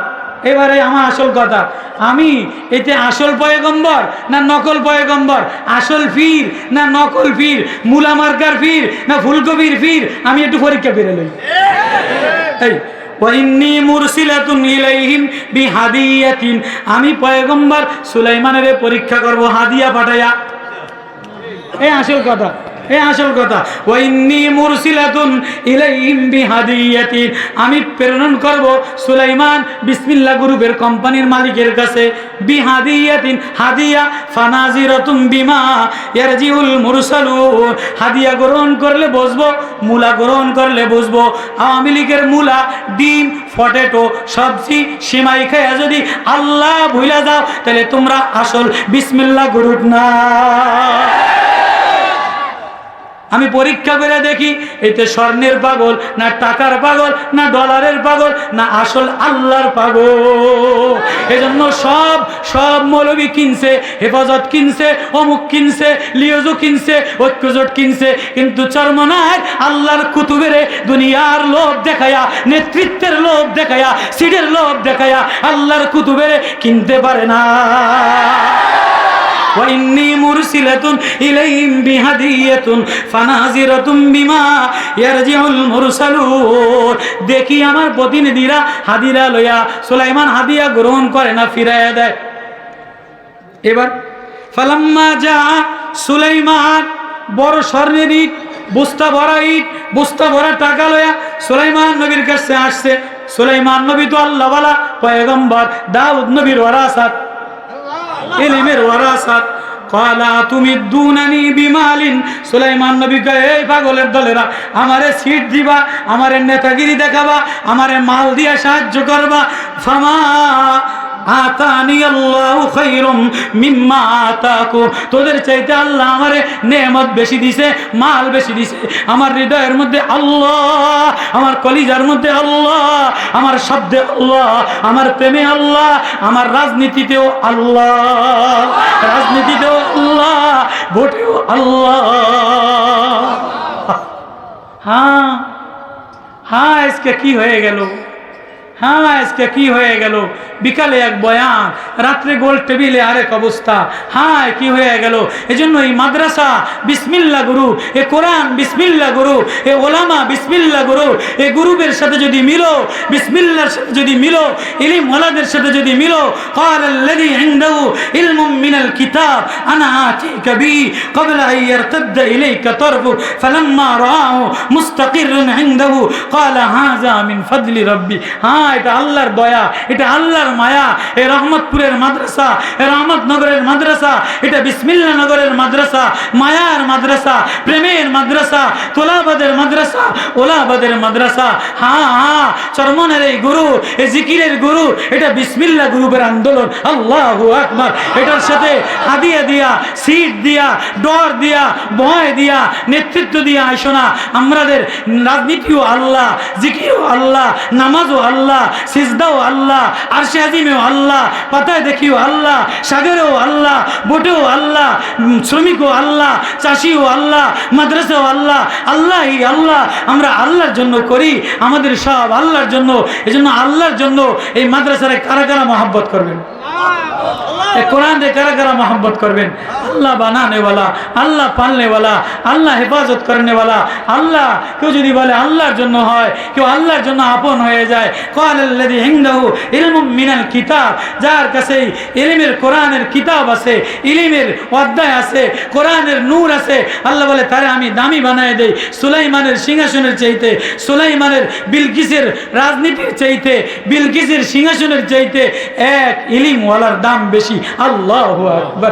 এবারে আমার আসল কথা, আমি এতে আসল পয়গম্বর না নকল পয়গম্বর, আসল ফির না নকল ফির, মুলা মার্কার ফির না ফুলকপির ফির, আমি একটু পরীক্ষা করে লই। এই ওয়াইন্নী মুরসিলাতুন ইলাইহিম বিহাদিয়াতিন, আমি পয়গম্বর সুলাইমানের পরীক্ষা করব হাদিয়া পাঠাইয়া। এই আসল কথা। এই আসল কথা। ওয়া ইন্নী মুরসিলাতুন ইলাইহিম বিহাদিয়াতিন, আমি প্রেরণ করব সুলাইমান বিসমিল্লাহ গ্রুপের কোম্পানির মালিকের কাছে বিহাদিয়াতিন, হাদিয়া, ফানাজিরাতুম বিমা ইয়ারজিউল মুরসালুন, হাদিয়া গ্রহণ করলে বুঝবো, মূলা গ্রহণ করলে বুঝবো। আওয়ামী লীগের মূলা, ডিম, পটেটো, সবজি, সিমাই খেয়ে যদি আল্লাহ ভুলে যাও তাহলে তোমরা আসল বিসমিল্লাহ গ্রুপ না। আমি পরীক্ষা করে দেখি এতে স্বর্ণের পাগল না টাকার পাগল না ডলারের পাগল না আসল আল্লাহর পাগল। এজন্য সব মৌলবী কিনছে, হেফাজত কিনছে, অমুক কিনছে, লিওজু কিনছে, ঐক্যজোট কিনছে, কিন্তু চরমনায় আল্লাহর কুতুবের দুনিয়ার লোভ দেখায়া, নেতৃত্বের লোভ দেখায়া, সিটের লোভ দেখায়া আল্লাহর কুতুবের কিনতে পারে না। وإني مرسلة إليهم بهدية فناظرة بما يرجع المرسلون। দেখি আমার প্রতিনিধিরা হাদিয়া লইয়া, সুলাইমান হাদিয়া গ্রহণ করে না, ফিরাইয়া দেয়। এবার ফালাম্মা জা সুলাইমান, বড় স্বর্ণের ইট, বস্তা ভরা ইট, বস্তা ভরা টাকা লইয়া সুলাইমান নবীর কাছে আসছে। সুলাইমান নবী তো আল্লাহওয়ালা পয়গম্বর, দাউদ নবীর ওয়ারাসাত, ইলমের ওয়ারাসাত। ক্বালা তুমিদ্দুনানি বিমালিন, সুলাইমান নবী কয়, এই পাগলের দলেরা, আমারে সিট দিবা, আমারে নেতাগিরি দেখাবা, আমারে মাল দিয়া সাহায্য করবা। ফামা আতানি আল্লাহু খায়রুম মিম্মা আতাকু, তোদের চাইতে আল্লাহ আমারে নেয়ামত বেশি দিছে, মাল বেশি দিছে। আমার হৃদয়ের মধ্যে আল্লাহ, আমার কলিজার মধ্যে আল্লাহ, আমার শব্দে আল্লাহ, আমার প্রেমে আল্লাহ, আমার রাজনীতিতেও আল্লাহ, রাজনীতিতেও আল্লাহ, ভোটেও আল্লাহ। হ্যাঁ হ্যাঁ, আজকে কি হয়ে গেল? হ্যাঁ, আজকে কি হয়ে গেল? বিকালে এক বয়ান, রাত্রে গোল টেবিলে আরেক অবস্থা। হ্যাঁ, কি হয়ে গেল? এজন্য এই মাদ্রাসা বিসমিল্লাহ গুরু, এ কোরআন বিসমিল্লাহ গুরু, এ ওলামা বিসমিল্লাহ গুরু, এ গুরুবের সাথে যদি মিলো, বিসমিল্লাহর সাথে যদি মিলো, ইলম ওয়ালাদের সাথে যদি মিলো, قال الذي عنده علم من الكتاب انا اتيك به قبل ان يرتد اليك طرفك فلما رآه مستقرا عنده قال هذا من فضل ربي। হ্যাঁ, এটা আল্লাহর দয়া, এটা আল্লাহর মায়া। এই রহমতপুরের মাদ্রাসা, এই রহমতনগরের মাদ্রাসা, এটা বিসমিল্লাহ নগরের মাদ্রাসা, মায়ার মাদ্রাসা, প্রেমের মাদ্রাসা, তোলাবাদের মাদ্রাসা, ওলাবাদের মাদ্রাসা। হ্যাঁ হ্যাঁ, চরমনের এই গুরু, এই জিকিরের গুরু, এটা বিসমিল্লাহ গ্রুপের আন্দোলন। আল্লাহু আকবার। এটার সাথে হাদিয়া দিয়া, সিট দিয়া, ডর দিয়া, ভয় দিয়া, নেতৃত্ব দিয়া আইসো না। আমাদের রাজনীতিও আল্লাহ, জিকিরও আল্লাহ, নামাজও আল্লাহ, সিজদাও আল্লাহ, আরশে আজিমেও আল্লাহ, পাতায় দেখিও আল্লাহ, সাগরেও আল্লাহ, বোটেও আল্লাহ, শ্রমিকও আল্লাহ, চাষিও আল্লাহ, মাদ্রাসাও আল্লাহ। আল্লাহই আল্লাহ, আমরা আল্লাহর জন্য করি, আমাদের সব আল্লাহর জন্য। এজন্য আল্লাহর জন্য এই মাদ্রাসারে কারা কারা মহব্বত করবেন? কোরআন রে কারা কারা মহব্বত করবেন? আল্লাহ বানানে ওয়ালা, আল্লাহ পালনে ওয়ালা, আল্লাহ হেফাজত করনে ওয়ালা। আল্লাহ কেউ যদি বলে আল্লাহর জন্য হয়, কেউ আল্লাহর জন্য আপন হয়ে যায়। ক্বালাল্লাযী ইনদাহু ইলমুম মিনাল কিতাব, যার কাছে ইলমের কোরআনের কিতাব আছে, ইলমের অধ্যায় আছে, কোরআনের নূর আছে, আল্লাহ বলে তারে আমি দামি বানায় দেই। সুলাইমানের সিংহাসনের চাইতে, সুলাইমানের বিলকিসের রাজনীতির চাইতে, বিলকিসের সিংহাসনের চাইতে এক ইলমওয়ালার দাম বেশি। আল্লাহু আকবার।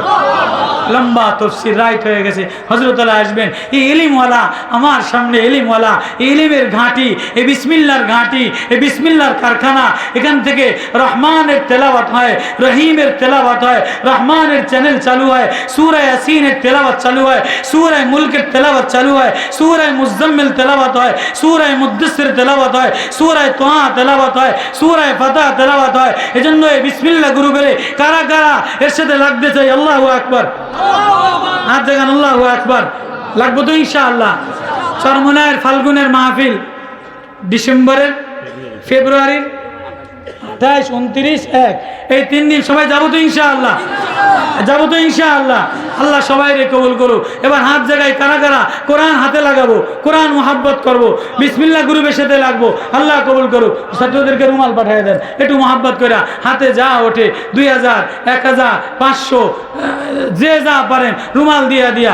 লম্বা তাফসীর রাইট হয়ে গেছে, হযরত আলী আসবেন। এই ইলমওয়ালা আমার সামনে, ইলমওয়ালা, ইলমের ঘাঁটি, এই বিসমিল্লাহর ঘাঁটি, এই বিসমিল্লাহর কারখানা। এখান থেকে রহমানের তেলাওয়াত হয়, রহিমের তেলাওয়াত হয়, রহমানের চ্যানেল চালু হয়, সূরা ইয়াসিনের তেলাওয়াত চালু হয়, সূরা মুলকের তেলাওয়াত চালু হয়, সূরা মুজাম্মিল তেলাওয়াত হয়, সূরা মুদ্দাসসির তেলাওয়াত হয়, সূরা তোহা তেলাওয়াত হয়, সূরা ফাতিহা তেলাওয়াত হয়। এজন্য এই বিসমিল্লাহ গ্রুপের কারা কারা এর সাথে লাগতে চাই? আল্লাহু আকবার। হাত দেখান, আল্লাহু আকবার। লাগবো তো ইনশাআল্লাহ। চরমনায়ের ফাল্গুনের মাহফিল ডিসেম্বরের, ফেব্রুয়ারির 28, 29, 1 এই 3 দিন সবাই যাবো তো ইনশাআল্লাহ? যাবো তো ইনশাআল্লাহ? আল্লাহ সবাই রে কবুল করো। এবার হাত জায়গায় কারা কারা কোরআন হাতে লাগাবো, কোরআন মোহাব্বত করবো, বিসমিল্লাহ গ্রুপের সাথে লাগবো। আল্লাহ কবুল করো। ছাত্রদেরকে রুমাল পাঠিয়ে দেন, একটু মোহাব্বত করে হাতে যা ওঠে, 2000, 1000, 500, যে যা পারেন রুমাল দিয়া দিয়া